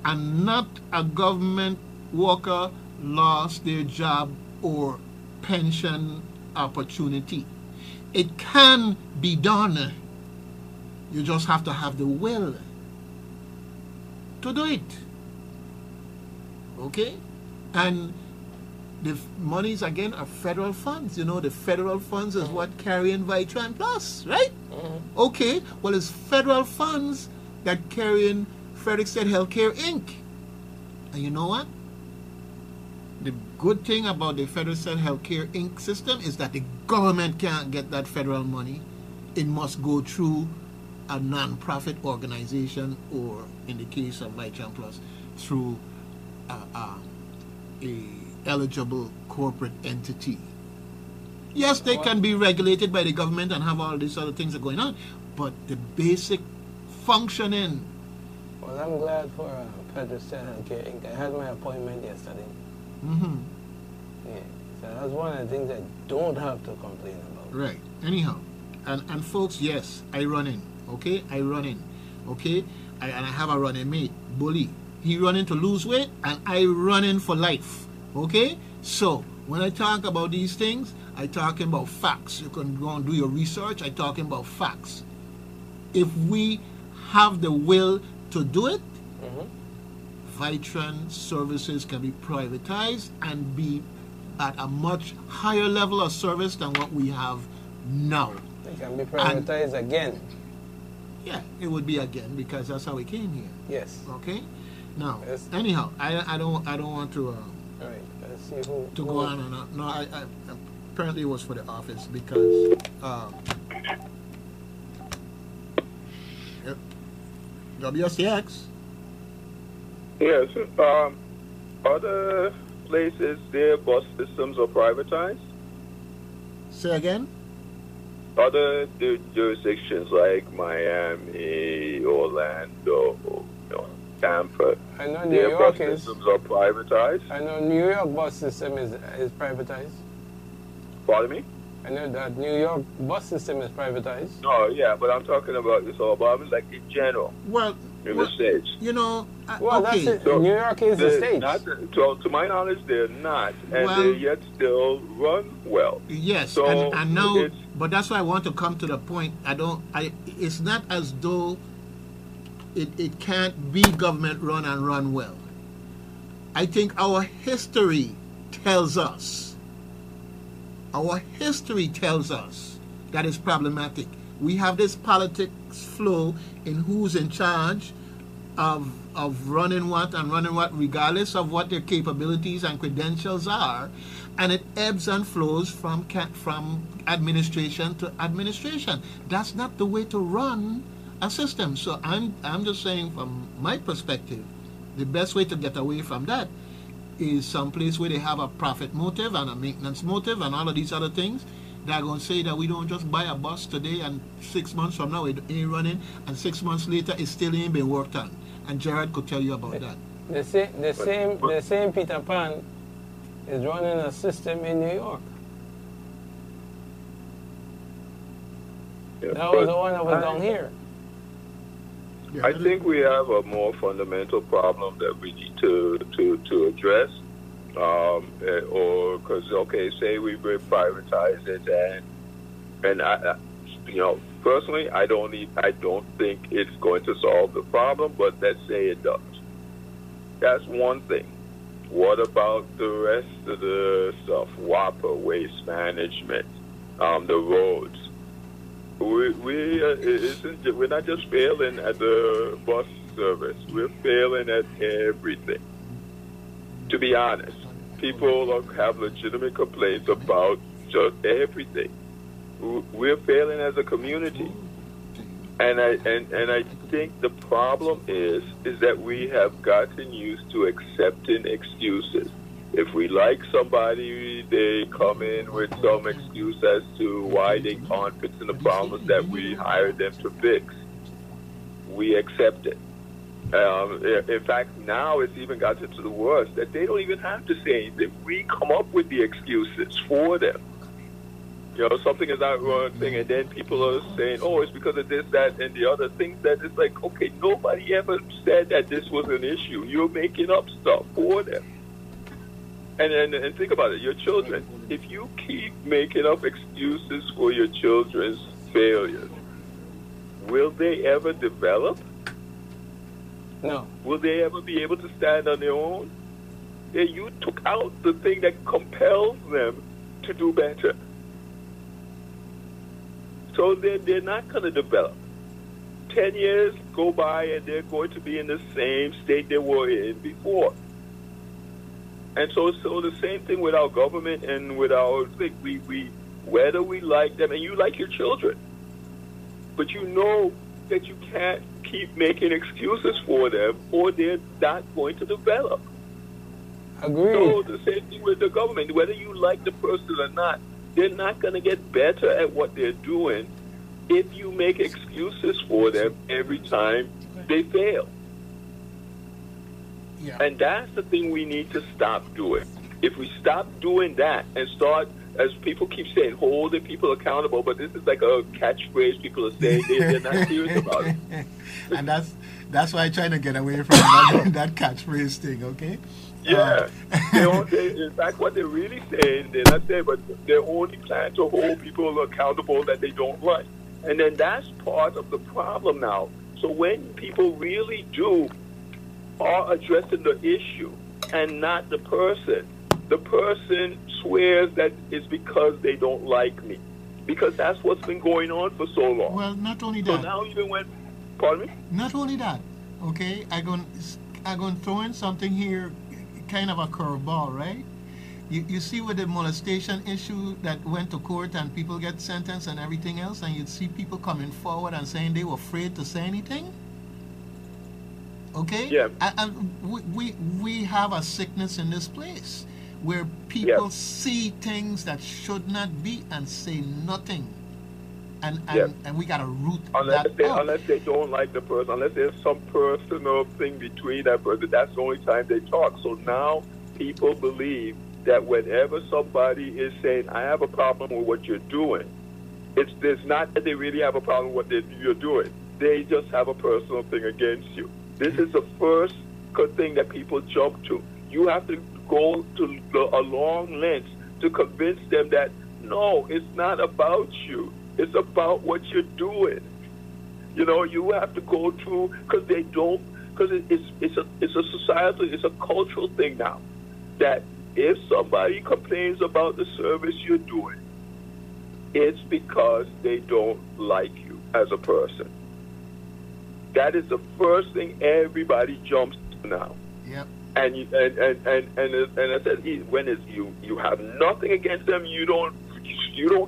and not a government worker lost their job or pension opportunity. It can be done. You just have to have the will to do it. Okay? And the monies, again, are federal funds. You know, the federal funds is what carrying Vitran Plus, right? Okay, well, it's federal funds that carrying Frederick State Healthcare Inc. And you know what? The good thing about the Federal State Healthcare Inc. system is that the government can't get that federal money. It must go through a non-profit organization, or in the case of Vitran Plus, through a eligible corporate entity. Yes, they can be regulated by the government and have all these other things that are going on, but the basic functioning. Well, I'm glad for Federal State Healthcare Inc. I had my appointment yesterday. Yeah, so that's one of the things I don't have to complain about. Right. Anyhow, and folks, yes, I run in. Okay, I run in. Okay, and I have a running mate, Bully. He running to lose weight, and I run in for life. Okay, so when I talk about these things, I talking about facts. You can go and do your research. I talking about facts. If we have the will to do it, Vitran services can be privatized and be at a much higher level of service than what we have now. They can be privatized again. Yeah, it would be again, because that's how we came here. Yes. Okay. Now, anyhow, I don't want to. All right. Let's see who. To go on and on. No, I apparently it was for the office, because. WSTX. Yes. Other places, their bus systems are privatized? Say again? Other jurisdictions like Miami, Orlando, Tampa, I know New their York bus systems are privatized? I know New York bus system is privatized. Pardon me? I know that New York bus system is privatized. No, yeah, but I'm talking about this all about like in general. Well, in the States. You know, well, okay. that's it. So New York is the States. To my knowledge, they're not, and they yet still run well. Yes, so and now, but that's why I want to come to the point. It's not as though it can't be government run and run well. I think our history tells us. Our history tells us that it's problematic. We have this politics flow in who's in charge of running what and running what, regardless of what their capabilities and credentials are, and it ebbs and flows from administration to administration. That's not the way to run a system. So I'm just saying, from my perspective, the best way to get away from that is someplace where they have a profit motive and a maintenance motive and all of these other things. They're going to say that we don't just buy a bus today and 6 months from now it ain't running, and 6 months later it still ain't been worked on. And Jared could tell you about that. The same Peter Pan is running a system in New York. Yeah, that was the one that was down here. I think we have a more fundamental problem that we need to address, or because say we privatize it, and I personally I don't think it's going to solve the problem, but let's say it does. That's one thing. What about the rest of the stuff? WAPA, waste management, the roads. We're not just failing at the bus service. We're failing at everything. To be honest, people have legitimate complaints about just everything. We're failing as a community. And I think the problem is that we have gotten used to accepting excuses. If we like somebody, they come in with some excuse as to why they can't fix the problems that we hired them to fix. We accept it. In fact, now it's even gotten to the worst that they don't even have to say anything. We come up with the excuses for them. You know, something is not one thing, and then people are saying, oh, it's because of this, that, and the other things. That it's like, okay, nobody ever said that this was an issue. You're making up stuff for them. And think about it, your children. If you keep making up excuses for your children's failures, will they ever develop? No. Will they ever be able to stand on their own? Yeah, you took out the thing that compels them to do better. So they're not going to develop. 10 years go by and they're going to be in the same state they were in before. And so the same thing with our government and with our thing. We whether we like them, and you like your children, but you know that you can't keep making excuses for them or they're not going to develop. Agreed. So the same thing with the government. Whether you like the person or not, they're not going to get better at what they're doing if you make excuses for them every time they fail. Yeah. And that's the thing we need to stop doing. If we stop doing that and start, as people keep saying, holding people accountable, but this is like a catchphrase people are saying, they're not serious about it. And that's why I'm trying to get away from that catchphrase thing, okay? Yeah. In fact, what they're really saying, they're not saying, but they're only planning to hold people accountable that they don't like. And then that's part of the problem now. So when people really are addressing the issue and not the person swears that it's because they don't like me. Because that's what's been going on for so long. Well, not only that. So now even when, pardon me? Not only that, okay? I'm going to throw in something here, kind of a curveball, right? You see with the molestation issue that went to court and people get sentenced and everything else, and you'd see people coming forward and saying they were afraid to say anything? Okay? Yeah. We have a sickness in this place where people see things that should not be and say nothing. And we got to root that out. Unless they don't like the person, unless there's some personal thing between that person, that's the only time they talk. So now people believe that whenever somebody is saying, I have a problem with what you're doing, it's not that they really have a problem with what you're doing. They just have a personal thing against you. This is the first thing that people jump to. You have to go to a long length to convince them that, no, it's not about you. It's about what you're doing. You know, you have to go through, because it's a societal, it's a cultural thing now, that if somebody complains about the service you're doing, it's because they don't like you as a person. That is the first thing everybody jumps to now. Yep. And I said, when it's you have nothing against them, you don't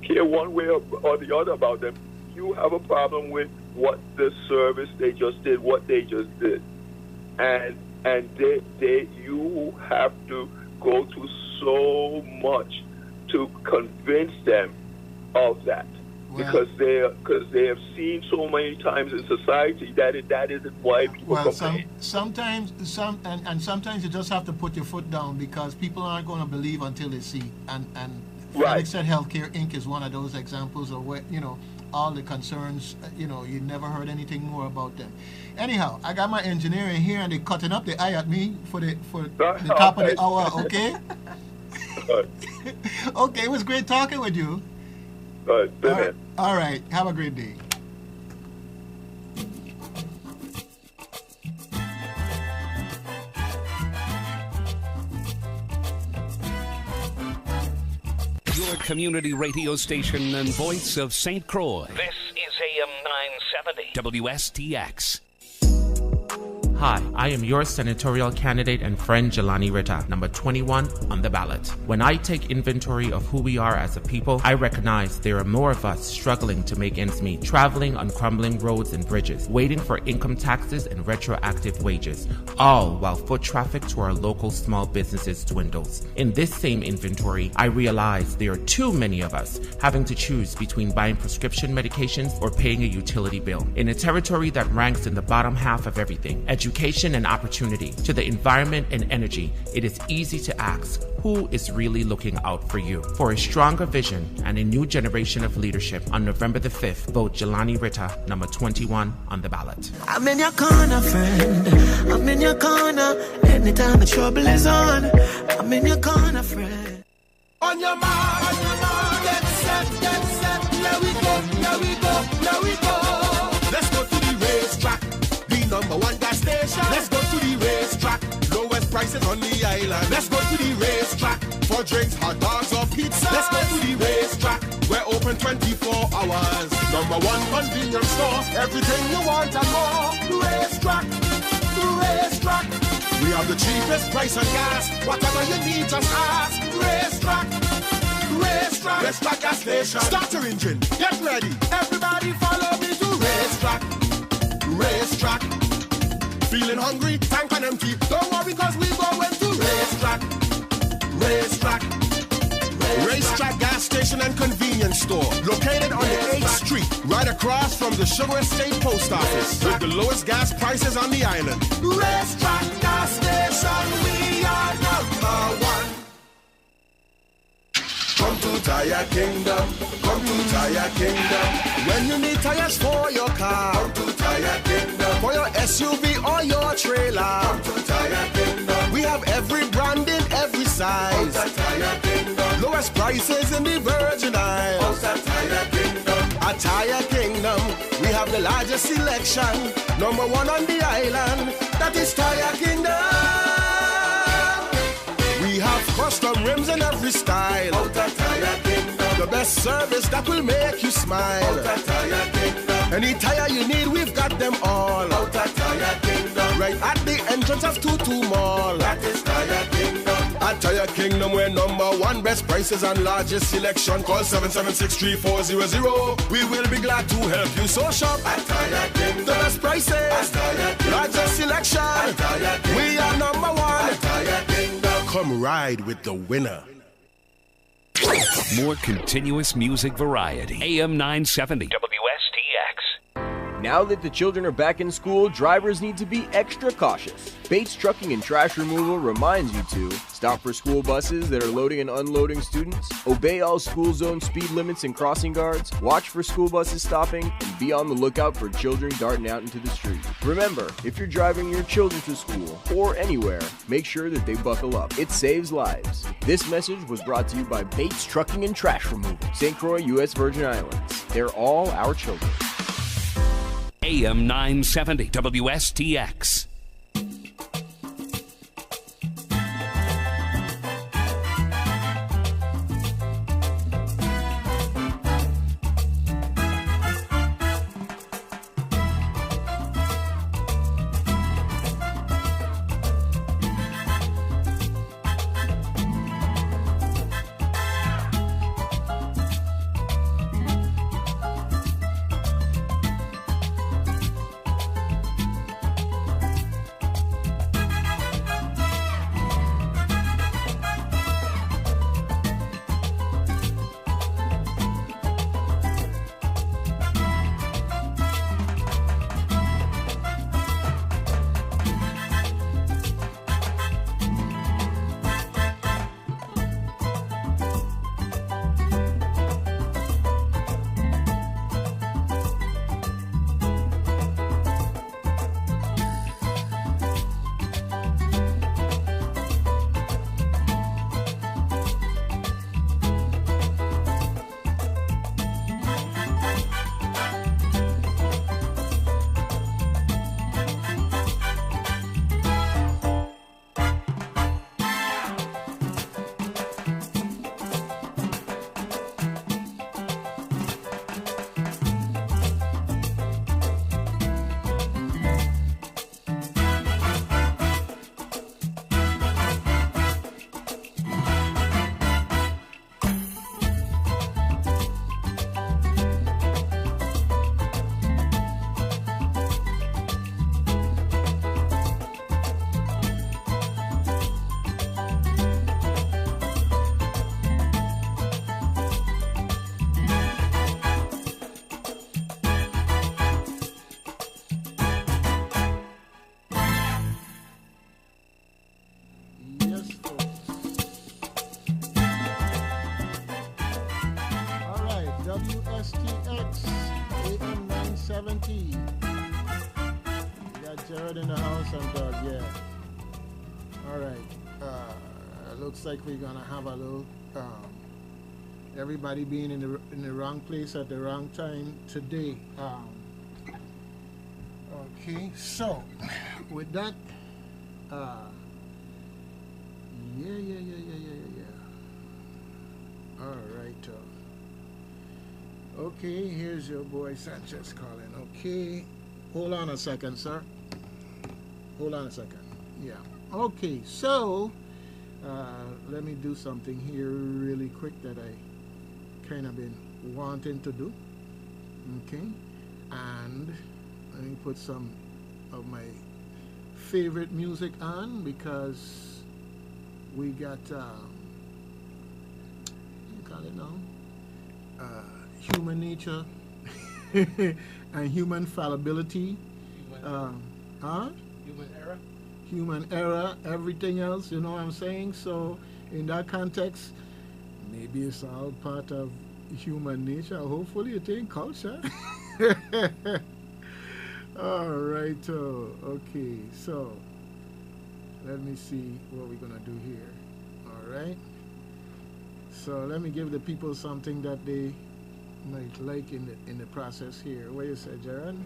care one way or the other about them. You have a problem with what the service they just did, what they just did, and you have to go through so much to convince them of that. Because they have seen so many times in society that isn't why people complain. Sometimes you just have to put your foot down, because people aren't going to believe until they see. And Felix said Healthcare Inc. is one of those examples of where, you know, all the concerns, you know, you never heard anything more about them. Anyhow, I got my engineer in here and they're cutting up the eye at me for the top of the hour, okay? Okay, it was great talking with you. All right. Have a great day. Your community radio station and voice of St. Croix. This is AM 970 WSTX. Hi, I am your senatorial candidate and friend Jelani Ritta, number 21 on the ballot. When I take inventory of who we are as a people, I recognize there are more of us struggling to make ends meet, traveling on crumbling roads and bridges, waiting for income taxes and retroactive wages, all while foot traffic to our local small businesses dwindles. In this same inventory, I realize there are too many of us having to choose between buying prescription medications or paying a utility bill. In a territory that ranks in the bottom half of everything, education and opportunity, to the environment and energy, it is easy to ask, who is really looking out for you? For a stronger vision and a new generation of leadership, on November the 5th, vote Jelani Ritta, number 21 on the ballot. I'm in your corner, friend. I'm in your corner. Anytime the trouble is on, I'm in your corner, friend. On your mark, get set, here we go, here we go, here we go. Let's go to the racetrack, the number one gas station. Let's go to the racetrack, lowest prices on the island. Let's go to the racetrack, for drinks, hot dogs or pizza. Let's go to the racetrack, we're open 24 hours. Number one convenience store, everything you want and more. Racetrack, racetrack. We have the cheapest price on gas, whatever you need just ask. Racetrack, racetrack, racetrack gas station. Start your engine, get ready. Everybody follow me to racetrack, racetrack. Feeling hungry, tank and empty. Don't worry cause we going to racetrack, racetrack. Racetrack gas station and convenience store, located on the 8th Street, right across from the Sugar Estate Post Office, with the lowest gas prices on the island. Racetrack gas station, we are number one. Come to Tire Kingdom, come to Tire Kingdom. When you need tires for your car, come to Tire Kingdom. For your SUV or your trailer, come to Tire Kingdom. We have every brand in every size. Come to Tire Kingdom. Lowest prices in the Virgin Isles. Come to Tire Kingdom. At Tire Kingdom, we have the largest selection. Number one on the island, that is Tire Kingdom. We have custom rims in every style. Out at Tire Kingdom. The best service that will make you smile. Out at Tire Kingdom. Any tire you need, we've got them all. Out at Tire Kingdom. Right at the entrance of Tutu Mall. That is Tire Kingdom. At Tire Kingdom, we're number one. Best prices and largest selection. Call 776-3400. We will be glad to help you. So shop at Tire Kingdom. The best prices, at Tire Kingdom. Largest selection, at Tire Kingdom. We are number one. At Tire Kingdom. Come ride with the winner. More continuous music variety. AM 970 WSTX. Now that the children are back in school, drivers need to be extra cautious. Bates Trucking and Trash Removal reminds you to stop for school buses that are loading and unloading students, obey all school zone speed limits and crossing guards, watch for school buses stopping, and be on the lookout for children darting out into the street. Remember, if you're driving your children to school or anywhere, make sure that they buckle up. It saves lives. This message was brought to you by Bates Trucking and Trash Removal, St. Croix, U.S. Virgin Islands. They're all our children. AM 970 WSTX. We got Jared in the house and Doug, yeah. All right. Looks like we're gonna have a little everybody being in the wrong place at the wrong time today. Okay, so with that, yeah. All right. Okay, here's your boy Sanchez calling. Okay, hold on a second, sir. Hold on a second. Yeah. Okay, so let me do something here really quick that I kind of been wanting to do. Okay, and let me put some of my favorite music on because we got you call it now human nature and human fallibility, human error, everything else, you know what I'm saying? So in that context, maybe it's all part of human nature. Hopefully it ain't culture. All right. Okay, so let me see what we're gonna do here. All right, so let me give the people something that they might like in the process here. What you say, Jared?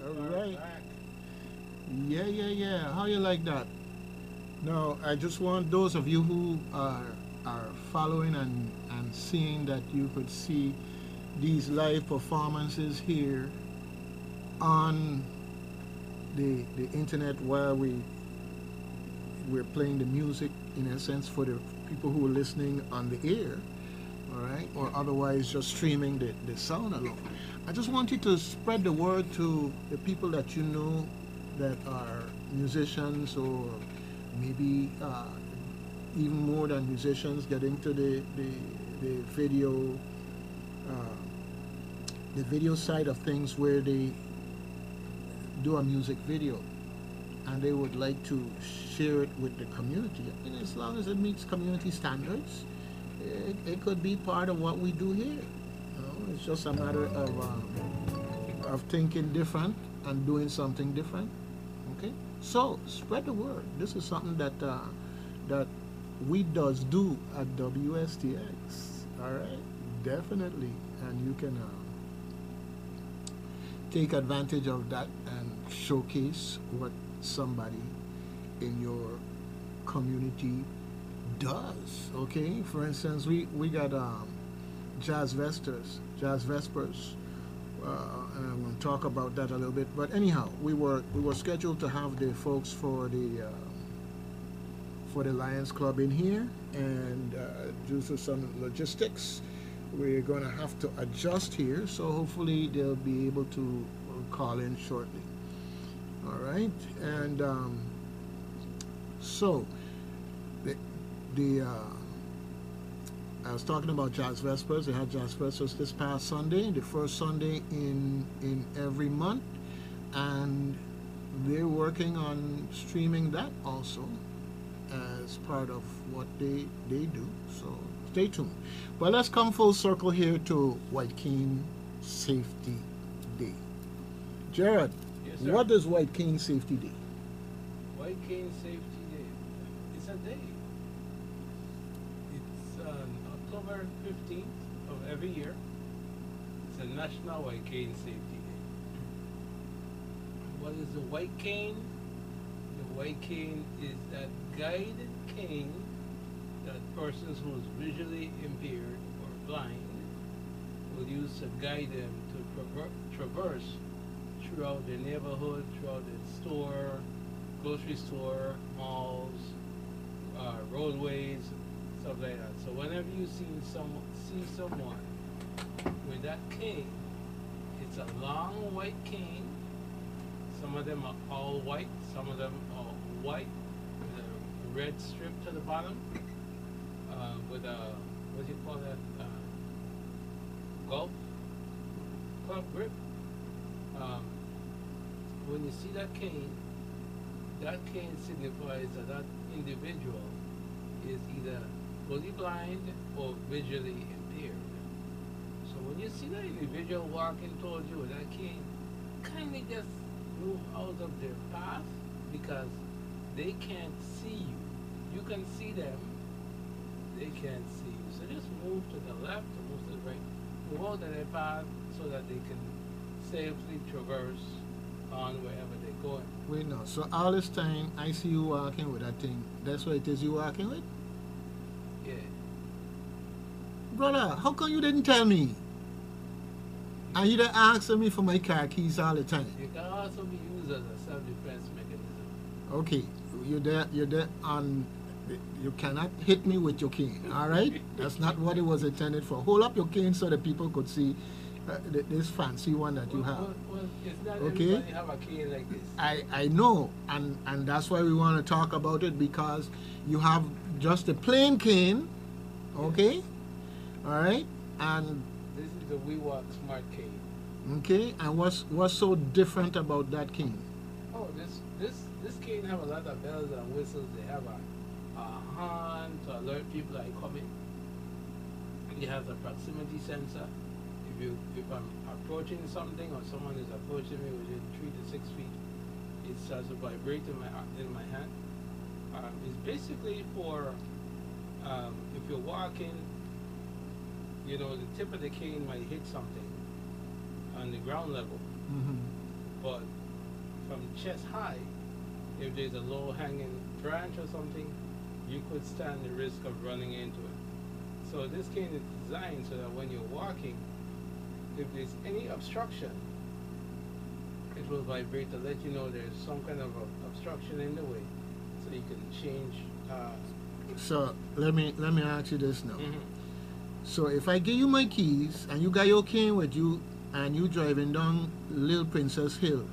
All right. Yeah. How you like that? Now, I just want those of you who are following and seeing that you could see these live performances here on the internet while we're playing the music, in a sense, for the people who are listening on the air, all right, or otherwise just streaming the sound alone. I just want you to spread the word to the people that you know that are musicians, or maybe even more than musicians, get into the video side of things, where they do a music video and they would like to share it with the community. I mean, as long as it meets community standards, it could be part of what we do here. You know, it's just a matter of thinking different and doing something different. Okay, so spread the word. This is something that we does do at WSTX. All right, definitely, and you can take advantage of that and showcase what somebody in your community does. Okay, for instance, we got Jazz Vespers, and I'm going to talk about that a little bit. But anyhow, we were scheduled to have the folks for the Lions Club in here, and due to some logistics, we're going to have to adjust here. So hopefully they'll be able to call in shortly. All right, and so I was talking about Jazz Vespers. They had Jazz Vespers this past Sunday, the first Sunday in every month, and they're working on streaming that also as part of what they do. So stay tuned. But let's come full circle here to White Cane Safety Day. Jared, yes, sir. What is White Cane Safety Day? White Cane Safety Day. It's a day. It's October 15th of every year. It's a National White Cane Safety Day. What is the white cane? The white cane is that guided cane that persons who is visually impaired or blind will use to guide them to traverse throughout the neighborhood, throughout the store, grocery store, malls, roadways, stuff like that. So whenever you see someone with that cane, it's a long white cane. Some of them are all white, some of them are white with a red strip to the bottom, with a, what do you call that, golf club grip. When you see that cane signifies that that individual is either fully blind or visually impaired. So when you see that individual walking towards you with that cane, kindly just move out of their path, because they can't see you. You can see them, they can't see you. So just move to the left or move to the right. Move out of their path so that they can safely traverse on wherever they're going. Wait, no. So all this time I see you walking with that thing. That's what it is you walking with? Yeah. Brother, how come you didn't tell me? And you done asking me for my car keys all the time. It can also be used as a self-defense mechanism. Okay, you're there on. You cannot hit me with your cane, all right? That's not what it was intended for. Hold up your cane so that people could see this fancy one that you have. Well, it's not okay? everybody have a cane like this. I know, and that's why we want to talk about it, because you have just a plain cane, okay? Yes. All right? And this is the WeWalk Smart Cane. Okay, and what's so different about that cane? Oh, this cane have a lot of bells and whistles. They have a horn to alert people that are coming. It has a proximity sensor. If I'm approaching something or someone is approaching me within 3 to 6 feet, it starts to vibrate in my hand. It's basically for if you're walking, you know, the tip of the cane might hit something on the ground level. Mm-hmm. but from chest high, if there's a low-hanging branch or something, you could stand the risk of running into it. So this cane is designed so that when you're walking, if there's any obstruction, it will vibrate to let you know there's some kind of obstruction in the way, so you can change. So let me ask you this now. So if I give you my keys and you got your cane with you and you driving down Little Princess Hill,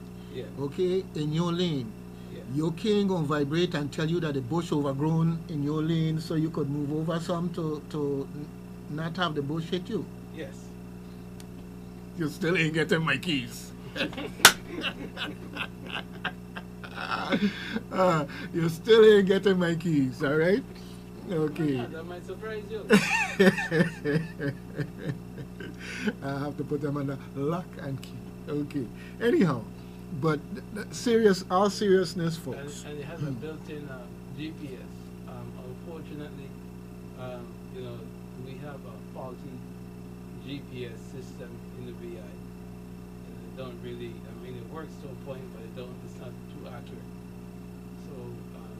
okay, in your lane, your cane gonna vibrate and tell you that the bush overgrown in your lane, so you could move over some to not have the bush hit you. Yes. You still ain't getting my keys. You still ain't getting my keys, all right? Okay. That might surprise you. I have to put them under lock and key. Okay. Anyhow, but all seriousness, folks. And it has a built-in GPS. Unfortunately, you know, we have a faulty GPS system in the VI. And it don't really, I mean, it works to a point, but it's not too accurate. So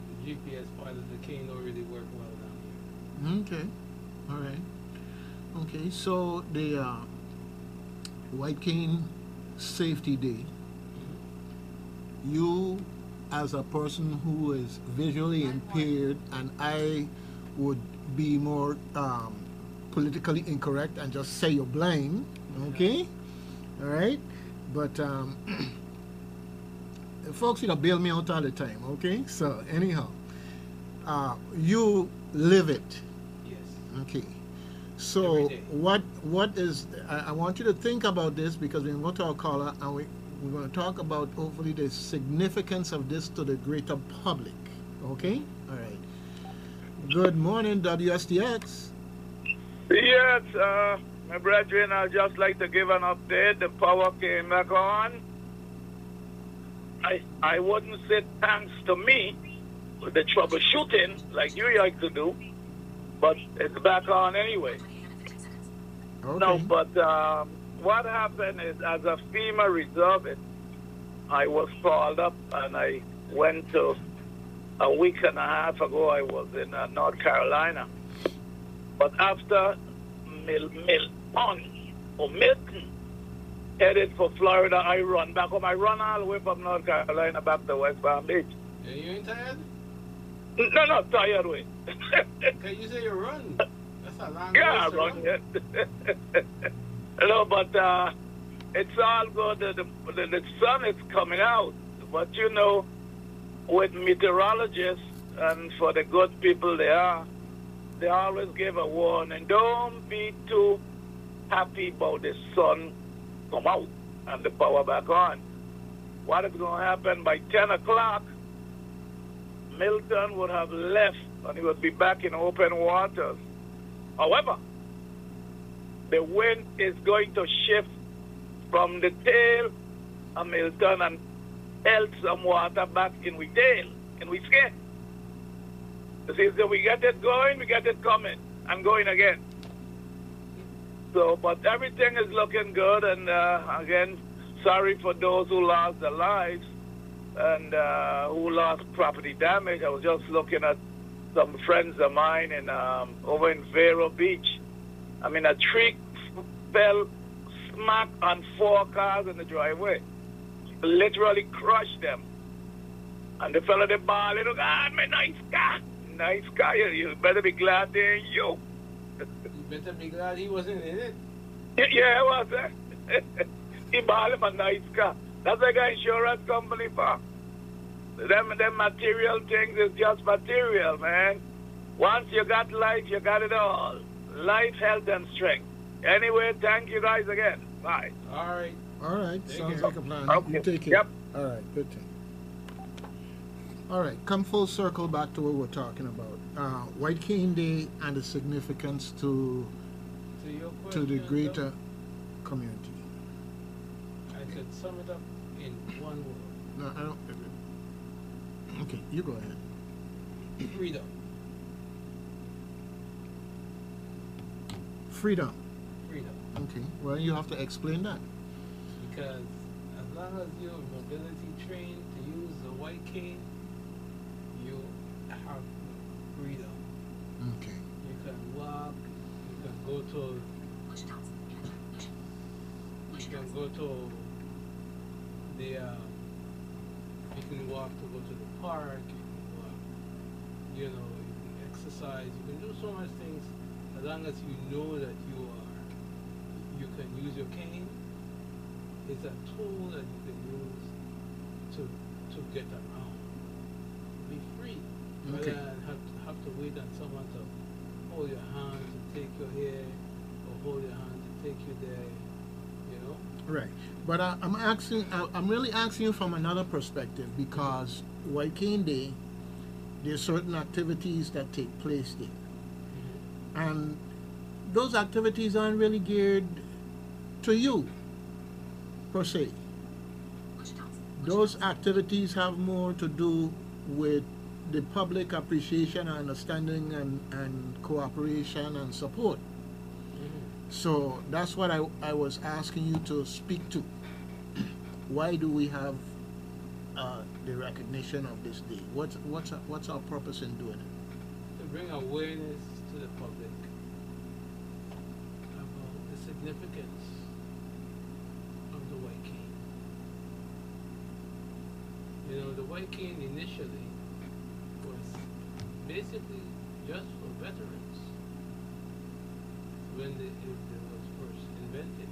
the GPS part of the cane don't really work well down here. Okay. All right. Okay, so the White Cane Safety Day, you as a person who is visually impaired, and I would be more politically incorrect and just say you're blind, okay? All right? But folks, you know, bail me out all the time, okay? So anyhow, you live it. Yes. Okay. So what is, I want you to think about this, because we're going to our caller and we're going to talk about hopefully the significance of this to the greater public. Okay? All right. Good morning, WSTX. Yes, my brethren, I'd just like to give an update. The power came back on. I wouldn't say thanks to me with the troubleshooting like you like to do, but it's back on anyway. Okay. No, but what happened is, as a FEMA reservist, I was called up and I went to, a week and a half ago, I was in North Carolina. But after Milton headed for Florida, I run back home. I run all the way from North Carolina back to West Palm Beach. Yeah, you ain't tired? No, not tired way. Okay, you say you run. That's a long I way to run. Yeah. No, but it's all good. The sun is coming out. But you know, with meteorologists and for the good people they always give a warning. Don't be too happy about the sun come out and the power back on. What is going to happen by 10 o'clock? Milton would have left and he would be back in open waters. However, the wind is going to shift from the tail of Milton and held some water back in we tail, in we skin. You see, so we get it going, we get it coming, and going again. So, but everything is looking good, and again, sorry for those who lost their lives and who lost property damage. I was just looking at some friends of mine in over in Vero Beach. I mean, a tree fell smack on 4 cars in the driveway. Literally crushed them. And the fellow they bawling, "Ah, my nice car. Nice car. You better be glad they ain't you." You better be glad he wasn't in it. Yeah, I was. He bought him a nice car. That's like an insurance company for. Them material things is just material, man. Once you got life, you got it all. Life, health, and strength. Anyway, thank you guys again. Bye. All right. All right. Take Sounds care. like a plan. Okay. You take care. Yep. All right. Good thing. All right. Come full circle back to what we're talking about. White Cane Day and the significance to your the question, greater community. I could sum it up in one word. No, I don't. Okay, you go ahead. Freedom. Freedom. Freedom. Okay. Well, you have to explain that. Because as long as you're mobility trained to use the white cane, you have freedom. Okay. You can walk, you can go to the you can walk to go to the park, you can walk, you know, you can exercise, you can do so much things as long as you know that you can use your cane. It's a tool that you can use to get around. Be free. Okay. Rather than have to wait on someone to hold your hand to take your hair or hold your hand to take you there, you know? Right. But I'm really asking you from another perspective, because White Cane Day, there's certain activities that take place there. And those activities aren't really geared to you, per se. Those activities have more to do with the public appreciation and understanding and cooperation and support. So that's what I was asking you to speak to. Why do we have the recognition of this day? What's our purpose in doing it? To bring awareness to the public about the significance of the white cane. You know, the white cane initially was basically just for veterans when it was first invented.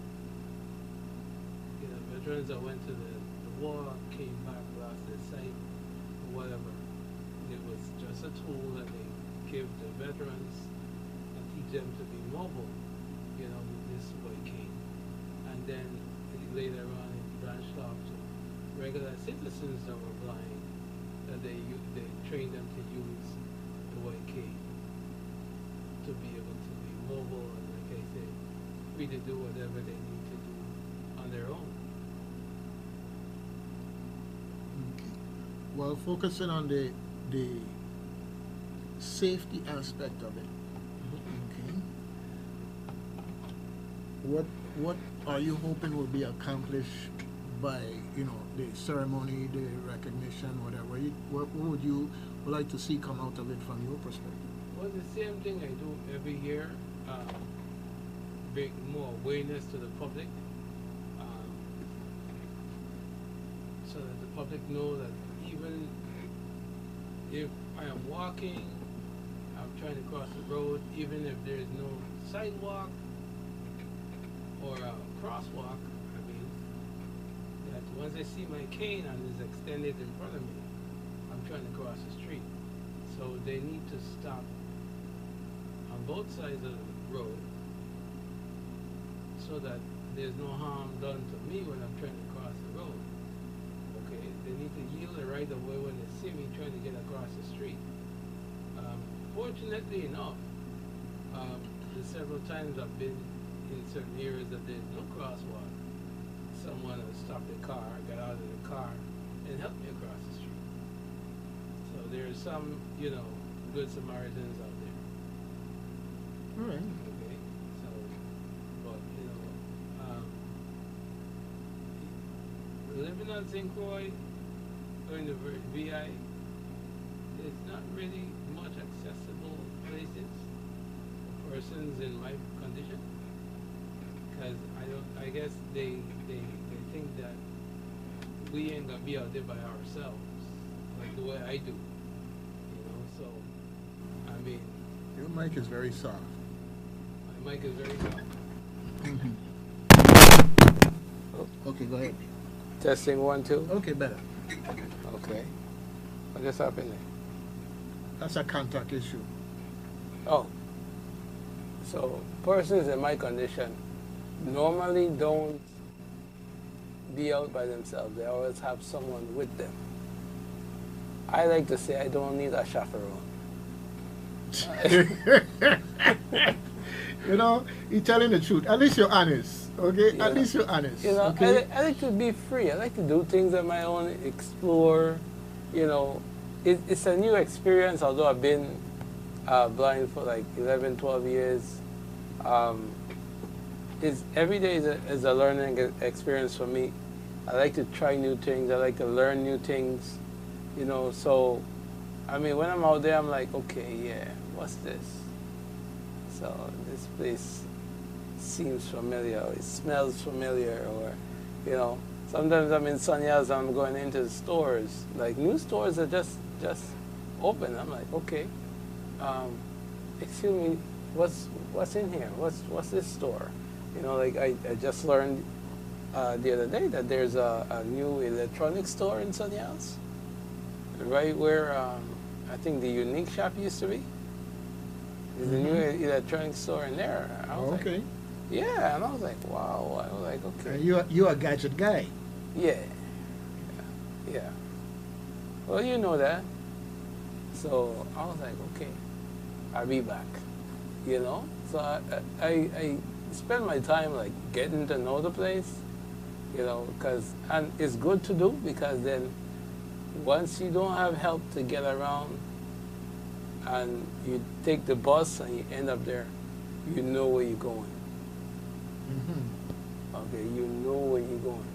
You know, veterans that went to the war, came back, lost their sight, or whatever. It was just a tool that they give the veterans and teach them to be mobile, you know, with this white cane. And then later on it branched off to regular citizens that were blind, that they trained them to use the white cane to be able to be mobile and, like I said, free to do whatever they need to do on their own. Okay. Well, focusing on the safety aspect of it. Okay. What are you hoping will be accomplished by, you know, the ceremony, the recognition, whatever? What would you like to see come out of it from your perspective? Well, the same thing I do every year, bring more awareness to the public, so that the public know that even if I am walking, I'm trying to cross the road, even if there is no sidewalk or a crosswalk, I mean, that once they see my cane and it's extended in front of me, I'm trying to cross the street. So they need to stop on both sides of the road so that there's no harm done to me when I'm trying to cross the road. Okay, they need to yield the right of way when they see me trying to get across the street. Fortunately enough, the several times I've been in certain areas that there's no crosswalk, someone will stop the car, get out of the car, and help me across the street. So there's some, you know, good Samaritans out there. All right. Okay, so, but, you know, living on St. Croix, going to VI, it's not really much accessible places for persons in my condition, because I guess they think that we ain't gonna be out there by ourselves, like the way I do, you know. So, I mean, your mic is very soft. My mic is very soft. Okay, go ahead. Testing 1, 2. Okay, better. Okay. What just happened there? That's a contact issue. Oh. So persons in my condition normally don't be out by themselves. They always have someone with them. I like to say I don't need a chaperone. You know, you're telling the truth. At least you're honest, okay? Yeah. At least you're honest, You know, okay? I like to be free. I like to do things on my own, explore. You know, it's a new experience, although I've been blind for like 11, 12 years. Every day is a learning experience for me. I like to try new things. I like to learn new things, you know. So, I mean, when I'm out there, I'm like, okay, yeah, what's this? So this place seems familiar, or it smells familiar, or, you know. Sometimes I'm in Sonia's, I'm going into the stores, like new stores that just open. I'm like, okay, excuse me, what's in here? What's this store? You know, like I just learned the other day that there's a new electronics store in Sonia's, right where I think the Unique shop used to be. There's a new electronics store in there. I was Okay. like, yeah, and I was like, wow. I was like, okay. You're a gadget guy. Yeah. Yeah. Well, you know that. So I was like, okay, I'll be back. You know? So I spend my time like getting to know the place, you know, and it's good to do because then once you don't have help to get around and you take the bus and you end up there, you know where you're going. Okay, you know where you're going.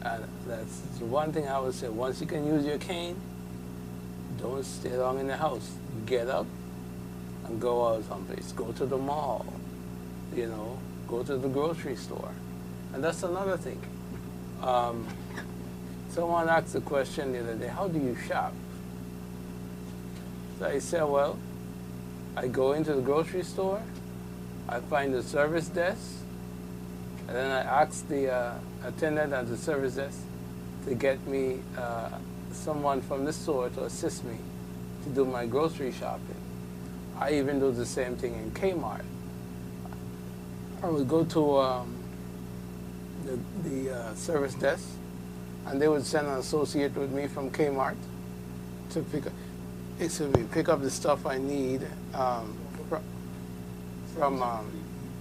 And that's the one thing I would say. Once you can use your cane, don't stay long in the house. Get up and go out someplace. Go to the mall, you know, go to the grocery store. And that's another thing. Someone asked the question the other day, how do you shop? So I said, well, I go into the grocery store, I find the service desk, and then I ask the attendant at the service desk to get me someone from the store to assist me to do my grocery shopping. I even do the same thing in Kmart. I would go to the service desk, and they would send an associate with me from Kmart to pick up the stuff I need from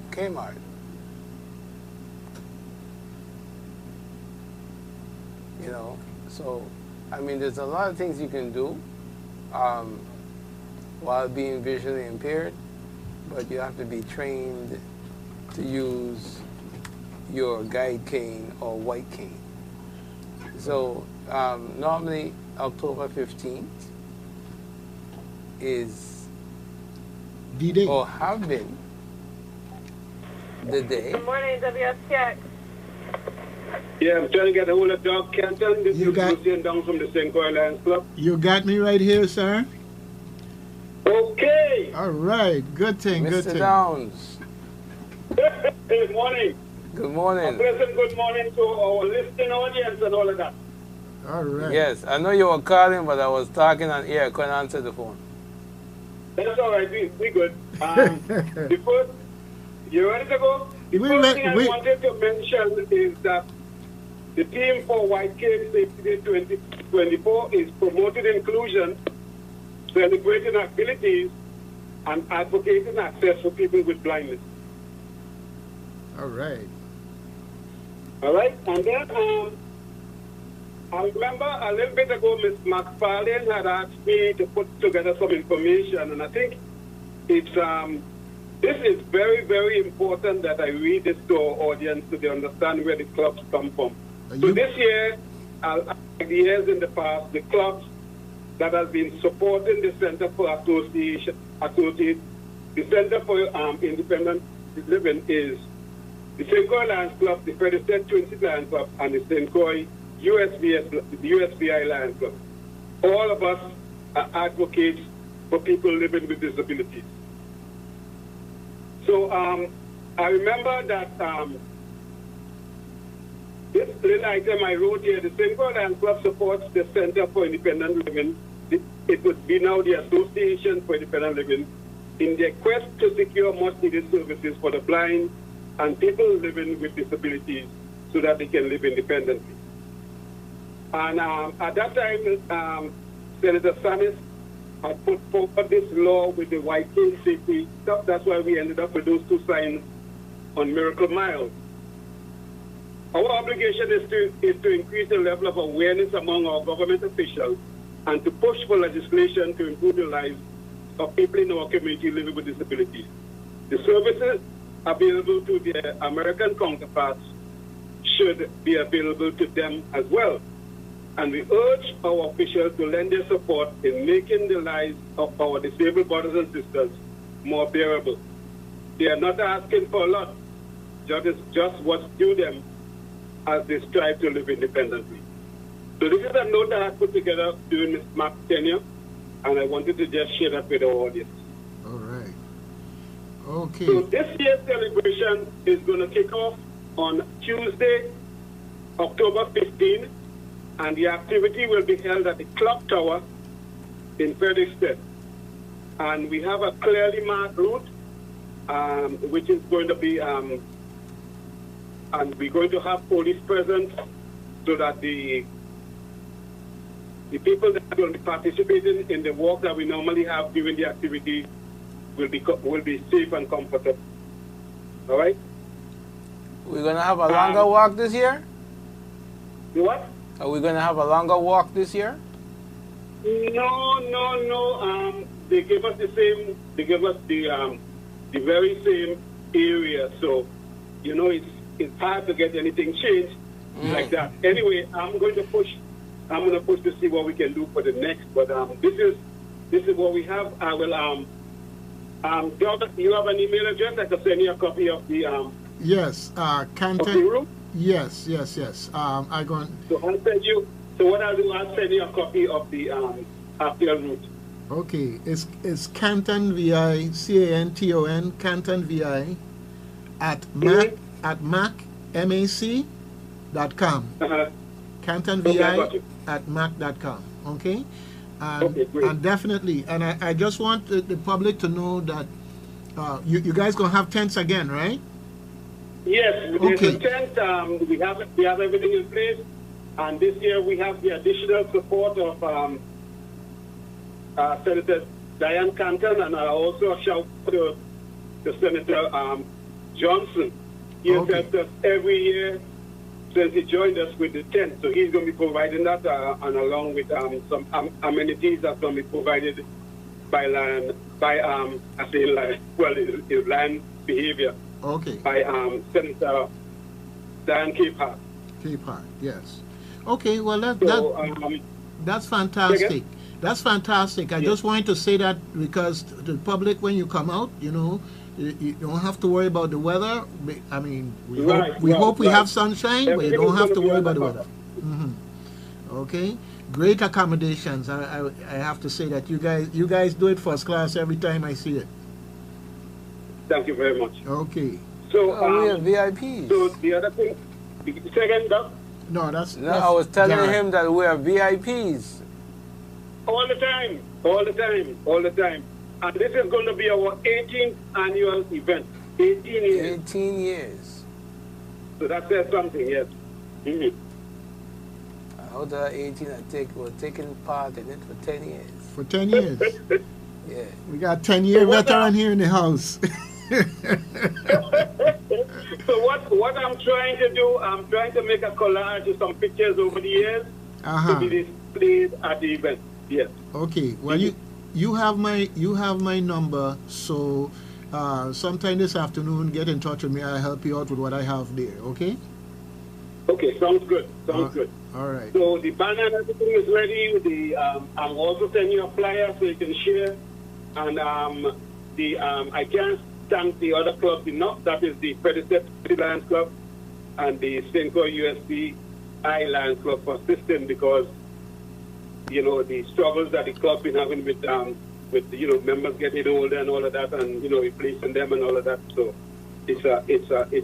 Kmart. You know, so I mean, there's a lot of things you can do while being visually impaired, but you have to be trained to use your guide cane or white cane. So normally October 15th is D-Day, or have been the day. Good morning, WSTX. Yeah, I'm trying to get a hold of Doug Kenton. This is Lucien down from the St. Croix Lions Club. You got me right here, sir. Okay. All right. Good thing. Good Mr. thing. Downs. Good morning. Good morning. A pleasant good morning to our listening audience and all of that. All right. Yes, I know you were calling, but I was talking on air. I couldn't answer the phone. That's all right. We good. The first, you ready to go? The first thing I wanted to mention is that the theme for White Cane Safety Day 2024 is promoting inclusion, celebrating abilities, and advocating access for people with blindness. All right. All right, and then I remember a little bit ago, Ms. McFarlane had asked me to put together some information, and I think it's this is very, very important that I read this to our audience so they understand where the clubs come from. So this year, like the years in the past, the clubs that have been supporting the Center for the Center for Independent Living is the St. Croix Lions Club, the Frederick Trinity Lions Club, and the St. Croix USBI Lions Club. All of us are advocates for people living with disabilities. So I remember that this little item I wrote here, the St. Croix Lions Club supports the Center for Independent Living. It would be now the Association for Independent Living in their quest to secure much needed services for the blind and people living with disabilities so that they can live independently. And at that time, Senator Sanis had put forward this law with the white cane safety stuff. That's why we ended up with those two signs on Miracle Mile. Our obligation is to increase the level of awareness among our government officials and to push for legislation to improve the lives of people in our community living with disabilities. The services available to their American counterparts should be available to them as well. And we urge our officials to lend their support in making the lives of our disabled brothers and sisters more bearable. They are not asking for a lot, just what's due them as they strive to live independently. So this is a note that I put together during Ms. Mark's tenure, and I wanted to just share that with our audience. All right. Okay. So this year's celebration is going to kick off on Tuesday, October 15, and the activity will be held at the Clock Tower in Frederiksted. And we have a clearly marked route, which is going to be, and we're going to have police presence so that the people that will be participating in the walk that we normally have during the activity will be safe and comfortable. All right? We're going to have a longer walk this year? The what? Are we going to have a longer walk this year? No. They gave us the same. They gave us the very same area. So, you know, it's hard to get anything changed like that. Anyway, I'm going to push to see what we can do for the next. But this is what we have. I will Doug, you have an email address? I can send you a copy of the yes, content. Of the room? Yes. I going. So I'll send you. So what I'll do, I'll send you a copy of the after route. Okay, it's Canton VI, CANTON, Canton VI at mac mac.com. Canton VI at mac.com. Okay. And definitely, and I just want the public to know that you guys gonna have tents again, right? Yes, there's a tent. We have everything in place, and this year we have the additional support of Senator Diane Canton, and I also shout to Senator Johnson. He has helped us every year since he joined us with the tent. So he's going to be providing that, and along with some amenities that's going to be provided by land, his land behavior. Okay. By Senator Dan Capehart. Capehart, yes. Okay, well that's fantastic. That's fantastic. I just wanted to say that because the public, when you come out, you know, you don't have to worry about the weather. I mean, we hope we have sunshine, but you don't have to worry about the weather. Okay, great accommodations. I have to say that you guys do it first class every time I see it. Thank you very much. Okay. So we are VIPs. So the other thing, second up. No, that's I was telling him that we are VIPs. All the time. And this is going to be our 18th annual event. 18 years. 18 years. So that says something, yes. Out of 18, we're taking part in it for 10 years. For 10 years? Yeah. We got 10-year veteran here in the house. So what I'm trying to do, I'm trying to make a collage of some pictures over the years to be displayed at the event. Yes. Okay. Well, you have my number, so sometime this afternoon, get in touch with me. I'll help you out with what I have there. Okay. Okay. Sounds good. Good. All right. So the banner and everything is ready. I'm also sending you a flyer so you can share. And I can't thank the other clubs enough. That is the Frederiksted Lions Club and the St. USD Lions Club for assisting, because you know the struggles that the club been having with members getting older and all of that, and replacing them and all of that. So it's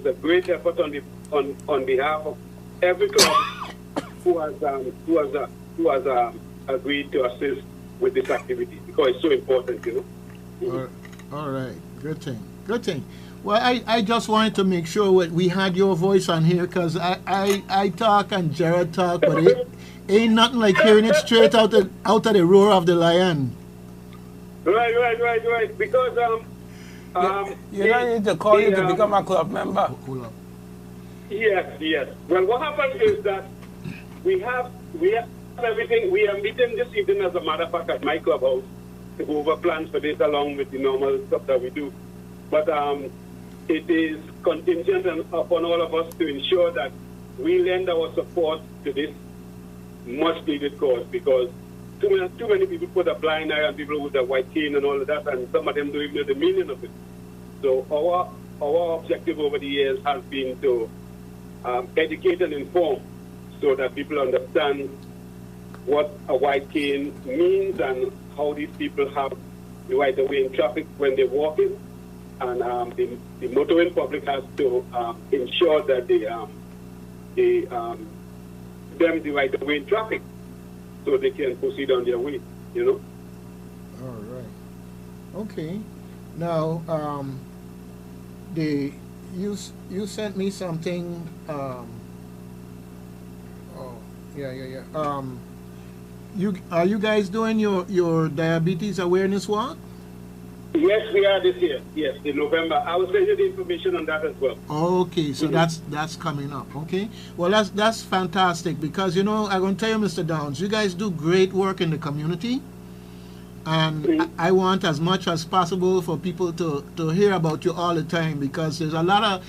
a great effort on behalf of every club who has agreed to assist with this activity, because it's so important, All right, good thing. Well, I just wanted to make sure we had your voice on here, because I talk and Jared talk, but it ain't nothing like hearing it straight out of the roar of the lion. Right. Because you don't need to call you to become a club member. Yes. Well, what happens is that we have everything. We are meeting this evening, as a matter of fact, at my clubhouse to go over plans for this, along with the normal stuff that we do. But it is contingent upon all of us to ensure that we lend our support to this much needed cause, because too many people put a blind eye on people with a white cane and all of that, and some of them don't even know the meaning of it. So our objective over the years has been to educate and inform so that people understand what a white cane means and how these people have the right of way in traffic when they're walking. And the motoring public has to ensure that they them the right of way in traffic so they can proceed on their way, you know. All right. Okay. Now, you sent me something. Oh, yeah. Are you guys doing your diabetes awareness walk? Yes, we are this year. Yes, in November. I will send you the information on that as well. Okay, so that's coming up. Okay, well that's fantastic, because I'm going to tell you, Mr. Downs, you guys do great work in the community, and I want as much as possible for people to hear about you all the time, because there's a lot of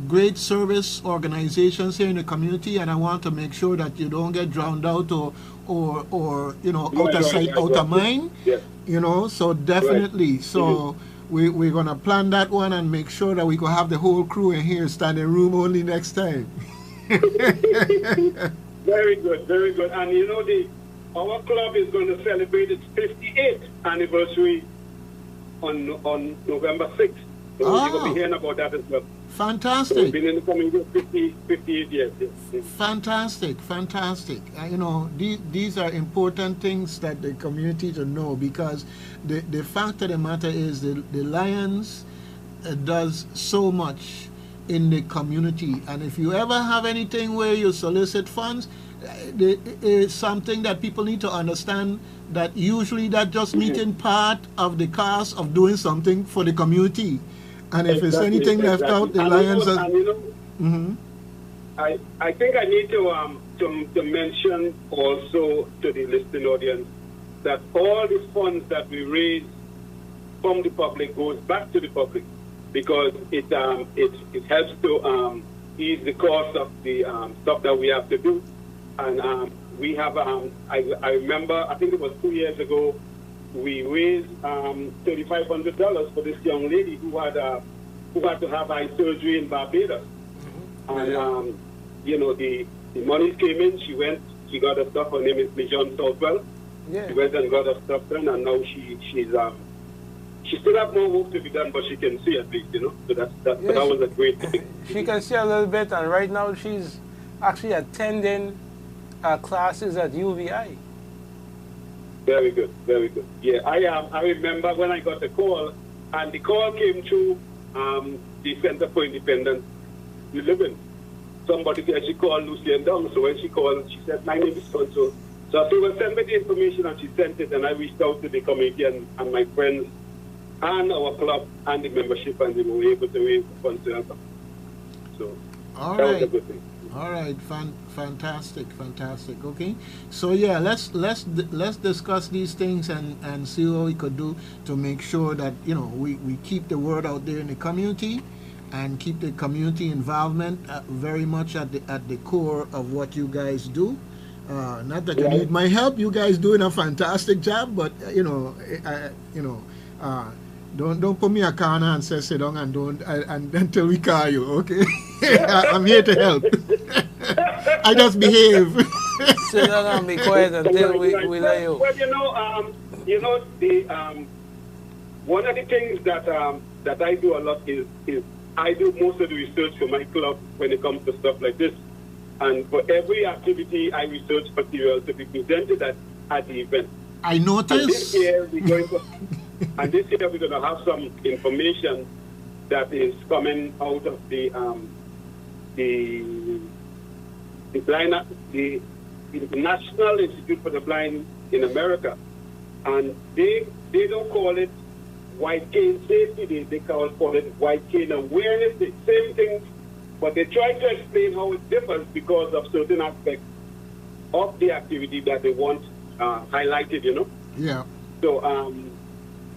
great service organizations here in the community, and I want to make sure that you don't get drowned out or out of sight, out of mind. Yes. So definitely. Right. So we're going to plan that one and make sure that we can have the whole crew in here standing room only next time. Very good, very good. And our club is going to celebrate its 58th anniversary on November 6th. So you're going to be hearing about that as well. Fantastic. So we've been in the community 58 years. Yes. Fantastic. These are important things that the community to know, because the fact of the matter is the Lions does so much in the community, and if you ever have anything where you solicit funds, it's something that people need to understand, that usually that just meeting part of the cost of doing something for the community. And if there's anything left out, the Lions are... I think I need to mention also to the listening audience that all the funds that we raise from the public goes back to the public, because it helps to ease the cost of the stuff that we have to do. And we have, I remember, I think it was 2 years ago, we raised $3,500 for this young lady who had to have eye surgery in Barbados. And the money came in. She got her stuff. Her name is Mijon Southwell. Yeah. She went and got her stuff done, and now she still have more work to be done, but she can see at least, So that was a great thing. She can see a little bit, and right now she's actually attending classes at UVI. Very good, very good. Yeah, I remember when I got the call, and the call came through the Center for Independent Living. Somebody actually called Lucy and Dong, so when she called, she said, my name is so-and-so. So she will send me the information, and she sent it, and I reached out to the committee and my friends and our club and the membership, and they were able to raise the funds to help them. So all that right. was a good thing. All right, fantastic. Okay, so yeah, let's discuss these things and see what we could do to make sure that we keep the word out there in the community and keep the community involvement very much at the core of what you guys do. Not that you need my help; you guys doing a fantastic job, but don't put me a corner and say sit down and don't until we call you, okay? I'm here to help. I just behave. Sit down and be quiet until we let you. Well, one of the things that I do a lot is I do most of the research for my club when it comes to stuff like this. And for every activity, I research material to be presented at the event. I noticed. And this year we're going to have some information that is coming out of the National Institute for the Blind in America, and they don't call it white cane safety. They call it white cane awareness. The same thing, but they try to explain how it differs because of certain aspects of the activity that they want highlighted. Yeah.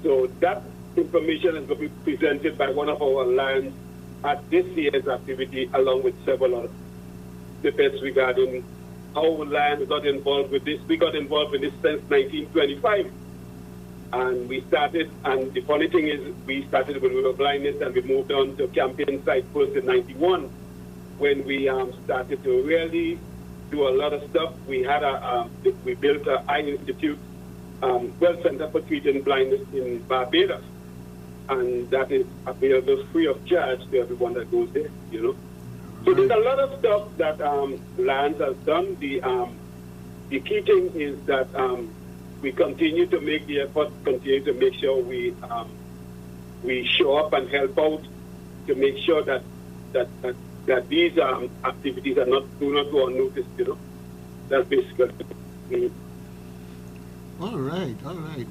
So that information is going to be presented by one of our Lions at this year's activity, along with several others. snippets regarding how Lions got involved with this. We got involved with this since 1925. And we started, and the funny thing is, we started with river blindness and we moved on to campaign site first in 91 when we started to really do a lot of stuff. We had we built an eye institute, Center for Treating Blindness in Barbados. And that is available free of charge to everyone that goes there, you know. So there's a lot of stuff that Lions has done. The key thing is that we continue to make the effort, continue to make sure we show up and help out to make sure that these activities do not go unnoticed, you know. That's basically. All right.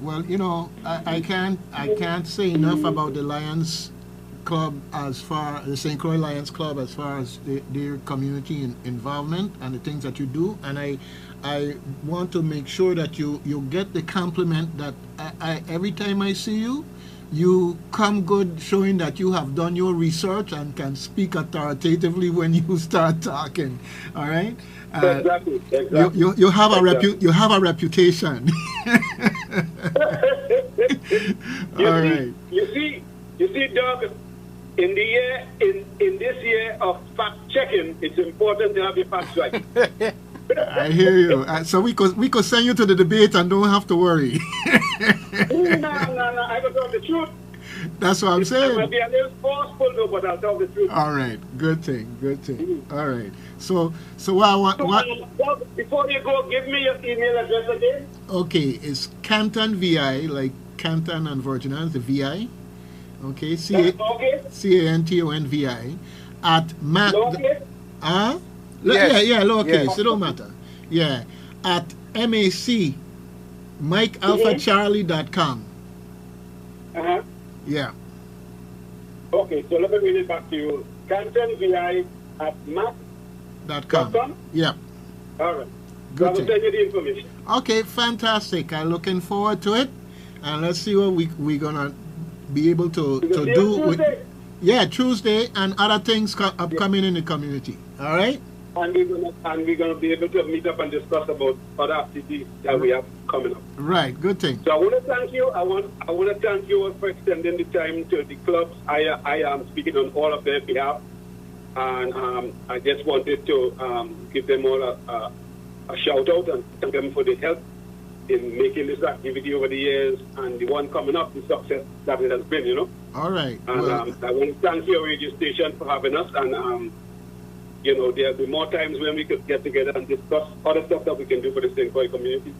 Well, you know, I can't say enough about the Lions Club the St. Croix Lions Club as far as their community involvement and the things that you do, and I want to make sure that you get the compliment that every time I see you, you come good, showing that you have done your research and can speak authoritatively when you start talking. All right. Exactly. You have a reputation. You see, Doug. In this year of fact checking, it's important to have your facts right. I hear you. So we could send you to the debate and don't have to worry. No. I will tell the truth. That's what I'm saying. I might be a little forceful though, but I'll tell the truth. All right. Good thing. All right. So what? Before you go, give me your email address again. Okay, it's Canton VI, like Canton and Virgin Islands, the VI. Okay, CANTONVI at Mac. Lowercase? Yeah, lowercase. It don't matter. Yeah, at MAC, MikeAlphaCharlie.com. Yeah. Okay, so let me read it back to you. CantonVI at Mac.com. Yeah. All right. Good. I will send you the information. Okay, fantastic. I'm looking forward to it, and let's see what we're gonna be able to do with Tuesday and other things upcoming in the community. All right. And we're gonna be able to meet up and discuss about other activities that we have coming up. Right. Good thing. So I want to thank you. I want to thank you for extending the time to the clubs. I am speaking on all of their behalf, and I just wanted to give them all a shout out and thank them for the help in making this activity over the years, and the one coming up, the success that it has been, you know. All right. And I want to thank your radio station for having us, and you know, there'll be more times when we could get together and discuss other stuff that we can do for the St. Croix community.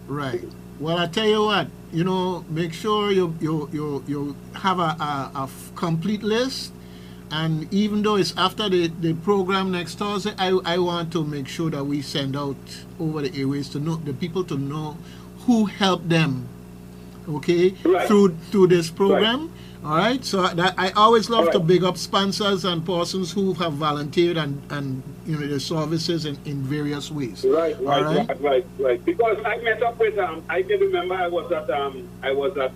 Right. Well, I tell you what, you know, make sure you have a complete list. And even though it's after the program next Thursday, I want to make sure that we send out over the airways to know the people to know who helped them, okay, right, through this program. Right. All right. So that I always love to big up sponsors and persons who have volunteered and you know their services in various ways. Right. Because I met up with I can remember I was at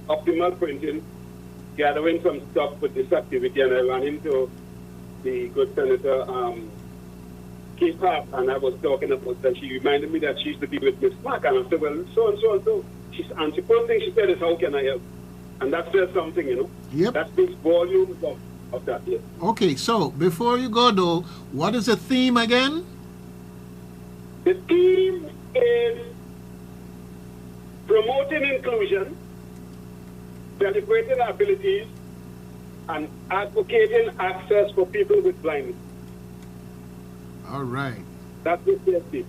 Optimal Printing, gathering some stuff with this activity, and I ran into the good Senator Keith Hart, and I was talking about that. She reminded me that she used to be with Miss Mack, and I said, well, so and so and so. And the first thing she said is, how can I help? And that says something, you know. Yep. That speaks volumes of that, yes. Okay, so before you go, though, what is the theme again? The theme is promoting inclusion, celebrating abilities, and advocating access for people with blindness. All right. That's the theme.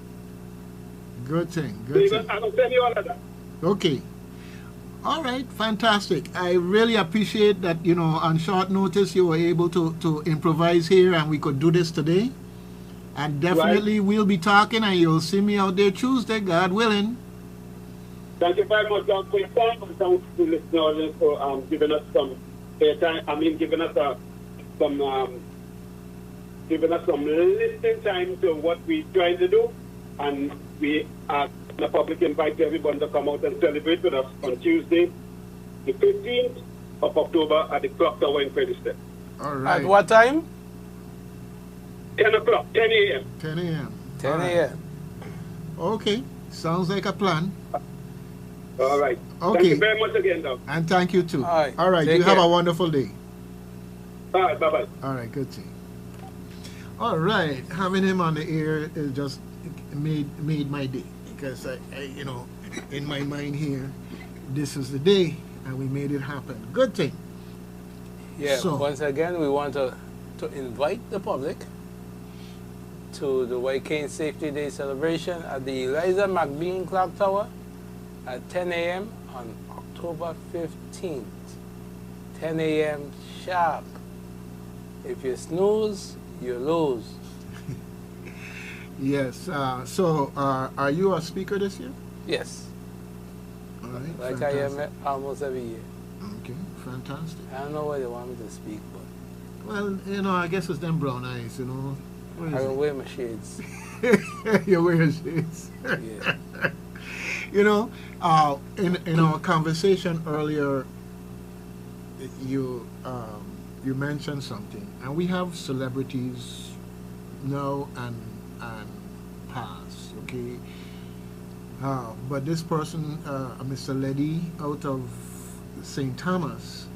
Good thing. I will tell you all of that. Okay. All right, fantastic. I really appreciate that, you know, on short notice you were able to improvise here and we could do this today. And definitely we'll be talking and you'll see me out there Tuesday, God willing. Thank you very much, Doug, for your time, and thanks to listeners for giving us some airtime. I mean, giving us some listening time to what we're trying to do, and we are the public invite everyone to come out and celebrate with us on Tuesday, the 15th of October at the Clock Tower in Frederiksted. All right. At what time? 10 o'clock, 10 a.m. 10 a.m. 10 All right. a.m. Okay, sounds like a plan. All right. Okay. Thank you very much again, Doc. And thank you too. All right. You Take have care. a wonderful day. All right, bye-bye. All right, good thing. All right, having him on the air is just made my day, because I you know, in my mind here, this is the day, and we made it happen. Good thing. Yeah, So- once again, we want to invite the public to the White Cane Safety Day celebration at the Eliza McBean Clock Tower at 10 a.m. on October 15th. 10 a.m. sharp. If you snooze, you lose. Yes. So, are you a speaker this year? Yes, All right. like fantastic. I am almost every year. Okay, fantastic. I don't know why they want me to speak, but Well, you know, I guess it's them brown eyes, you know. What I is will wear my shades. it? You wear shades. Yeah. You know, in our conversation earlier, you mentioned something, and we have celebrities now and past, okay. But this person, Mr. Leddy, out of St. Thomas,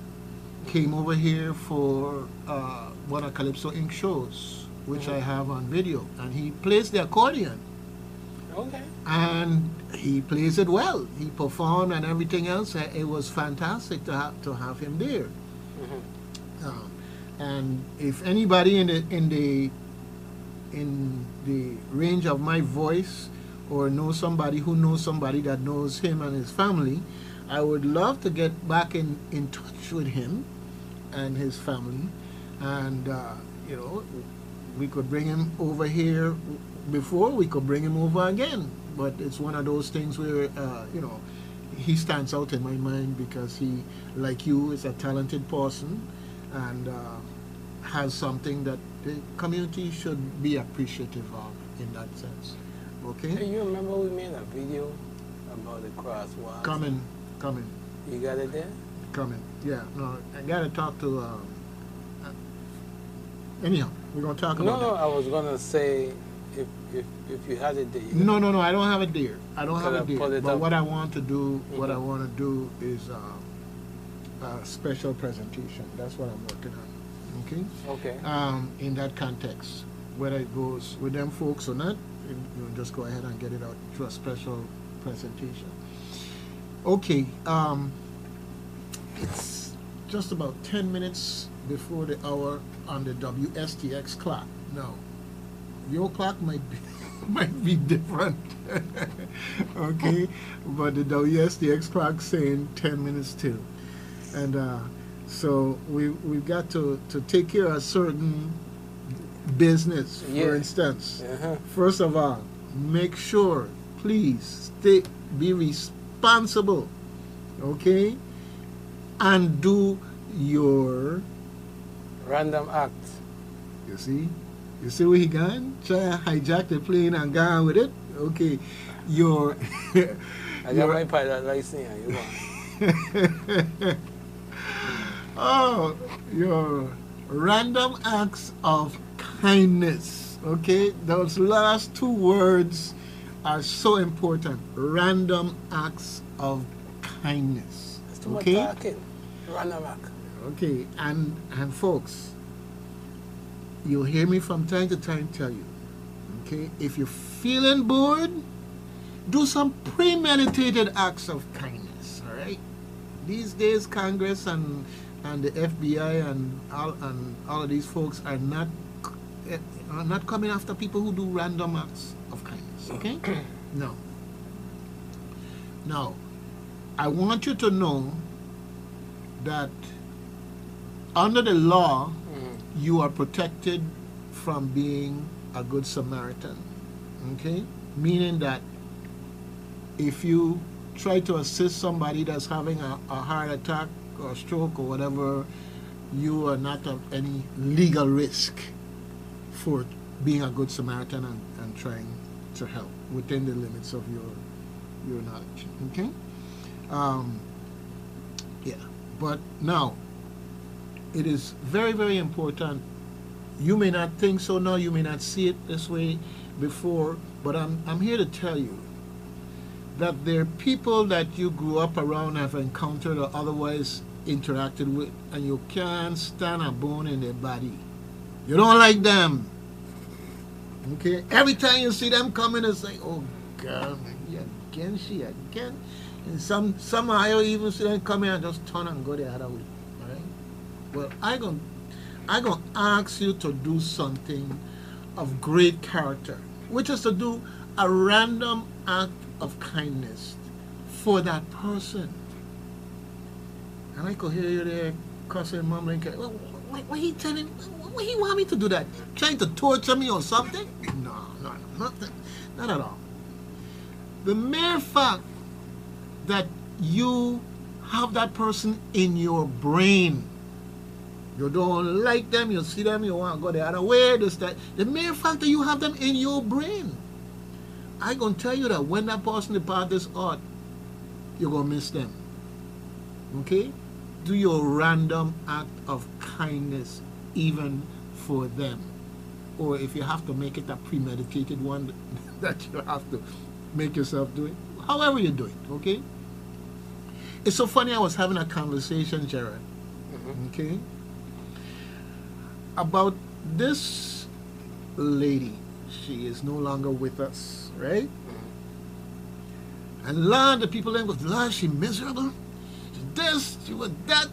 came over here for one of Calypso Inc. shows, which I have on video, and he plays the accordion. Okay. And he plays it well. He performed and everything else. It was fantastic to have him there. And if anybody in the range of my voice, or know somebody who knows somebody that knows him and his family, I would love to get back in touch with him and his family, and you know, we could bring him over here before, we could bring him over again. But it's one of those things where you know, he stands out in my mind because he, like you, is a talented person and has something that the community should be appreciative of in that sense. Okay? Hey, you remember we made a video about the crosswalks? Coming. You got it there? Coming. Yeah, no, I gotta talk to anyhow, we're gonna talk about No, that. I was gonna say if you had it there. No, I don't have it there. I don't have Could I it pull there. it But up? what I want to do, is a special presentation. That's what I'm working on. Okay. Okay. In that context, whether it goes with them folks or not, you just go ahead and get it out to a special presentation. Okay. It's just about 10 minutes before the hour on the WSTX clock. Now, your clock might be different, okay? But the WSTX clock saying 10 minutes till, and so we've got to take care of certain business. For instance, first of all, make sure, please, be responsible, okay? And do your random act. You see where he gone? Try to hijack the plane and gone with it. Okay, your I got my pilot license. You want? Oh, your random acts of kindness. Okay, those last two words are so important. Random acts of kindness. That's too much Okay. talking. Random act. Okay, and folks, you'll hear me from time to time tell you, okay, if you're feeling bored, do some premeditated acts of kindness, all right? These days, Congress and the FBI and all of these folks are not coming after people who do random acts of kindness, okay? No. Now, I want you to know that under the law, you are protected from being a good Samaritan, okay? Meaning that if you try to assist somebody that's having a heart attack or stroke or whatever, you are not at any legal risk for being a good Samaritan and trying to help within the limits of your knowledge, okay? Yeah, but now, it is very, very important You may not think so now, you may not see it this way before, but I'm here to tell you that there are people that you grew up around, have encountered or otherwise interacted with, and you can't stand a bone in their body. You don't like them. Okay? Every time you see them coming, it's like, oh God, again, she again. And somehow you even see them coming and just turn and go the other way. Alright? Well, I gonna ask you to do something of great character, which is to do a random act of kindness for that person. And I could hear you there cussing, mumbling, what he telling, what he want me to do that? Trying to torture me or something? No, not at all. The mere fact that you have that person in your brain, you don't like them, you see them, you want to go the other way, this, that. The mere fact that you have them in your brain, I gonna tell you that when that person depart this earth, you're gonna miss them. Okay? Do your random act of kindness even for them. Or if you have to make it a premeditated one that you have to make yourself do it, however you do it, okay? It's so funny, I was having a conversation, Jared, okay, about this lady. She is no longer with us, right? And Lord, the people then goes, Lord, she miserable. She this, she was that.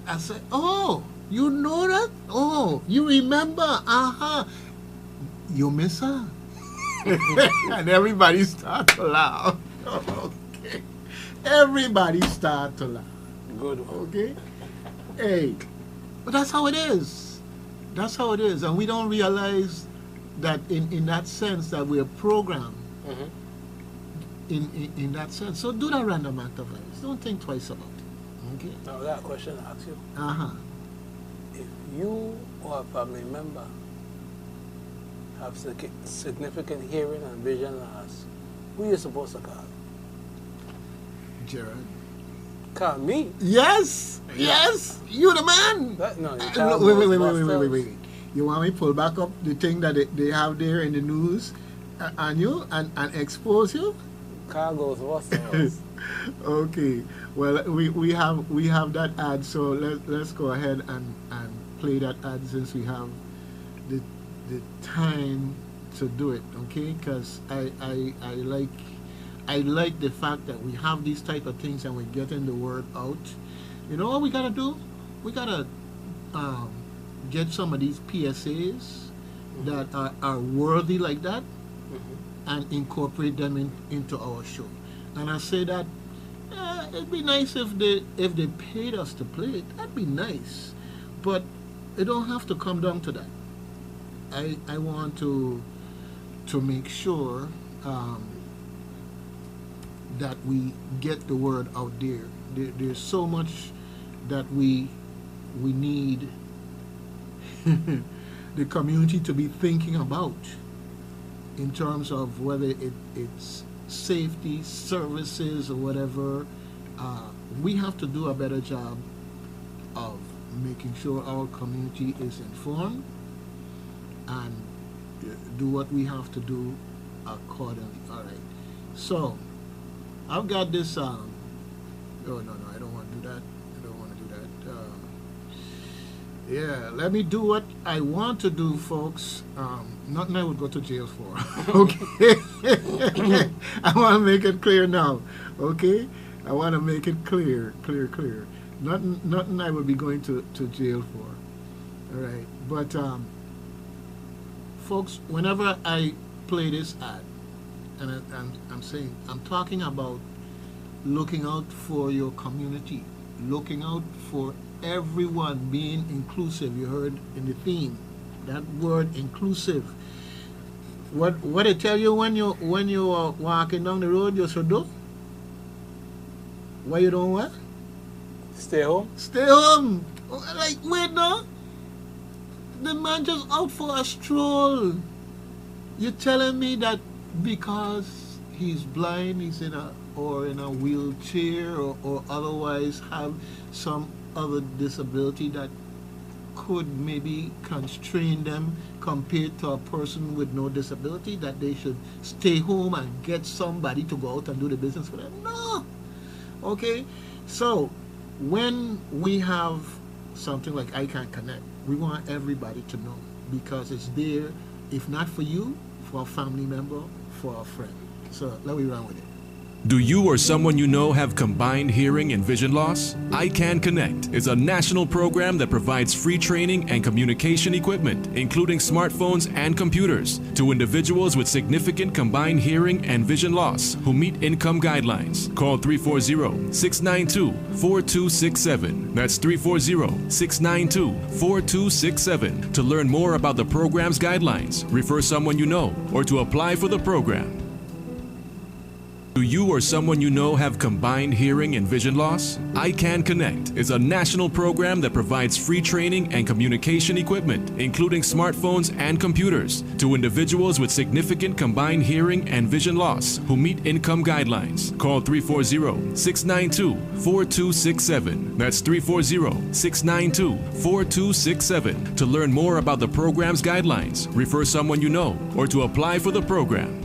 I said, oh, you know that? Oh, you remember? Uh-huh. You miss her? And everybody start to laugh. Okay. Everybody start to laugh. Good one. Okay? Hey, but that's how it is. That's how it is. And we don't realize that in that sense that we're programmed in that sense. So do that random act of kindness. Don't think twice about it. Okay? Now I got a question to ask you. If you or a family member have significant hearing and vision loss, who are you supposed to call? Jared. Call me? Yes! Yes! You the man! Wait. You want me to pull back up the thing that they have there in the news on you and expose you? Car goes Ghostbusters. Okay. Well, we have that ad, so let's go ahead and play that ad since we have the time to do it, okay? Because I like the fact that we have these type of things and we're getting the word out. You know what we gotta do? We gotta get some of these PSAs that are worthy like that and incorporate them into our show. And I say that it'd be nice if they paid us to play it. That'd be nice, but it don't have to come down to that. I want to make sure that we get the word out there. There's so much that we need the community to be thinking about in terms of whether it's safety, services, or whatever. We have to do a better job of making sure our community is informed and do what we have to do accordingly. All right. So I've got this. Oh no, I don't want to do that. I don't want to do that. Yeah, let me do what I want to do, folks. Nothing I would go to jail for. Okay. I want to make it clear now. Okay. I want to make it clear. Nothing I would be going to jail for. All right. But folks, whenever I play this ad, and I'm saying, I'm talking about looking out for your community, looking out for everyone, being inclusive. You heard in the theme, that word inclusive. What I tell you when you are walking down the road, you should do? Why you don't what? Stay home. Stay home. Like, wait no. The man just out for a stroll. You're telling me that because he's blind, he's in a wheelchair or otherwise have some other disability that could maybe constrain them compared to a person with no disability, that they should stay home and get somebody to go out and do the business for them? No. Okay, so when we have something like I Can Connect, we want everybody to know, because it's there, if not for you, for a family member, for a friend. So let me run with it. Do you or someone you know have combined hearing and vision loss? I Can Connect is a national program that provides free training and communication equipment, including smartphones and computers, to individuals with significant combined hearing and vision loss who meet income guidelines. Call 340-692-4267. That's 340-692-4267 to learn more about the program's guidelines, refer someone you know, or to apply for the program. Do you or someone you know have combined hearing and vision loss? I Can Connect is a national program that provides free training and communication equipment, including smartphones and computers, to individuals with significant combined hearing and vision loss who meet income guidelines. Call 340-692-4267. That's 340-692-4267 to learn more about the program's guidelines, refer someone you know, or to apply for the program.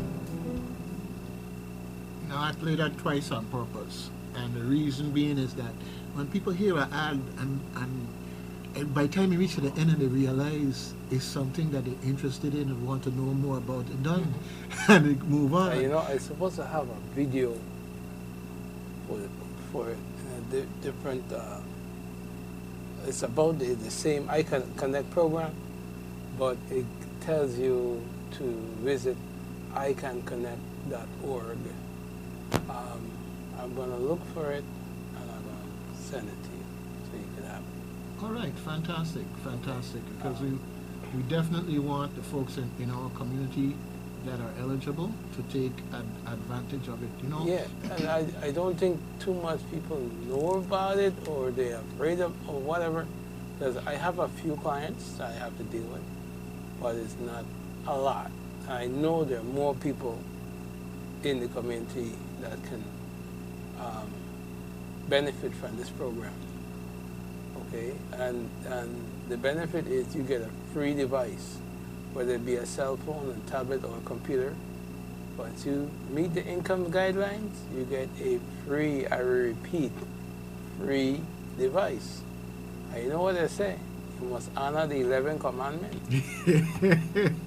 I play that twice on purpose, and the reason being is that when people hear an ad and by the time you reach to the end and they realize it's something that they're interested in and want to know more about it done, and they move on. You know, I'm supposed to have a video for different. It's about the same I Can Connect program, but it tells you to visit icanconnect.org. I'm going to look for it, and I'm going to send it to you so you can have it. All right, fantastic, fantastic. Because we definitely want the folks in our community that are eligible to take advantage of it, you know? Yeah, and I don't think too much people know about it, or they're afraid of, or whatever. Because I have a few clients I have to deal with, but it's not a lot. I know there are more people in the community that can benefit from this program. Okay, and the benefit is you get a free device, whether it be a cell phone, a tablet, or a computer. Once you meet the income guidelines, you get a free, I repeat, free device. And you know what they say? You must honor the 11th commandment.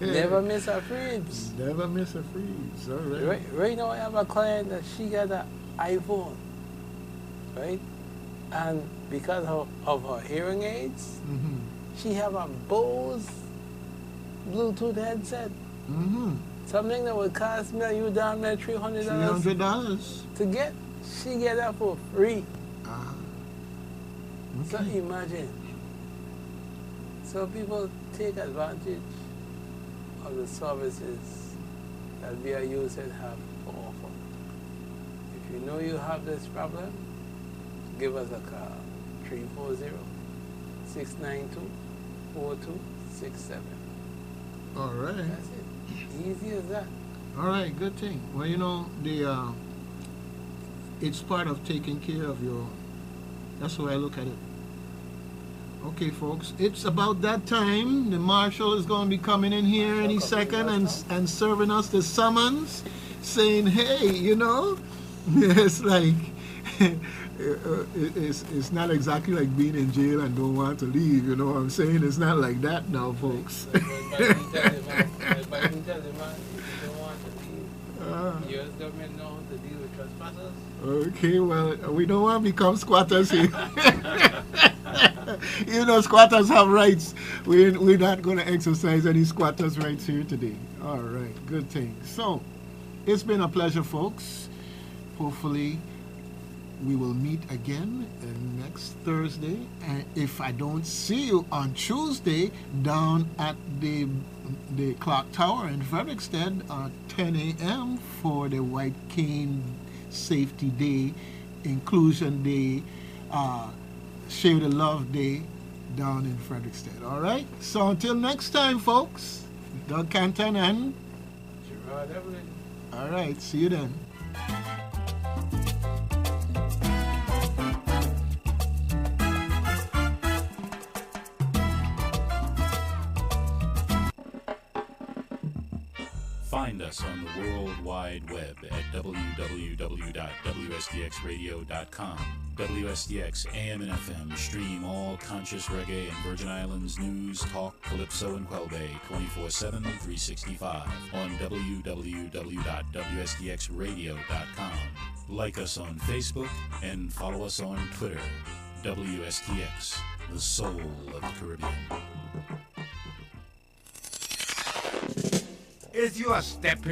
Never miss a freeze. Never miss a freeze. All right. Right now I have a client that she got an iPhone, right? And because of her hearing aids, she have a Bose Bluetooth headset. Something that would cost me, you down there $300. $300 to get. She get that for free. Okay. So imagine. So people take advantage of the services that VIU said have to offer. If you know you have this problem, give us a call. 340-692-4267. All right. That's it. Easy as that. All right, good thing. Well, you know, it's part of taking care of your. That's the way I look at it. Okay, folks, it's about that time. The marshal is going to be coming in here any second and serving us the summons, saying, hey, you know, it's like, it's not exactly like being in jail and don't want to leave, you know what I'm saying? It's not like that now, folks. U.S. government knows how to deal with trespassers. Okay, well, we don't want to become squatters here. You know, squatters have rights. We're not going to exercise any squatters' rights here today. All right, good thing. So, it's been a pleasure, folks. Hopefully, we will meet again next Thursday. And if I don't see you on Tuesday down at the clock tower in Frederickstead at 10 a.m. for the White Cane Safety Day, Inclusion Day, Share the Love Day down in Frederickstead. All right? So until next time, folks, Doug Canton and Gerard Evelyn. All right, see you then. Find us on the World Wide Web at www.wstxradio.com. WSTX AM and FM stream all conscious reggae and Virgin Islands news, talk, calypso, and Quelbe 24/7, 365 on www.wstxradio.com. Like us on Facebook and follow us on Twitter. WSTX, the soul of the Caribbean. Is you a step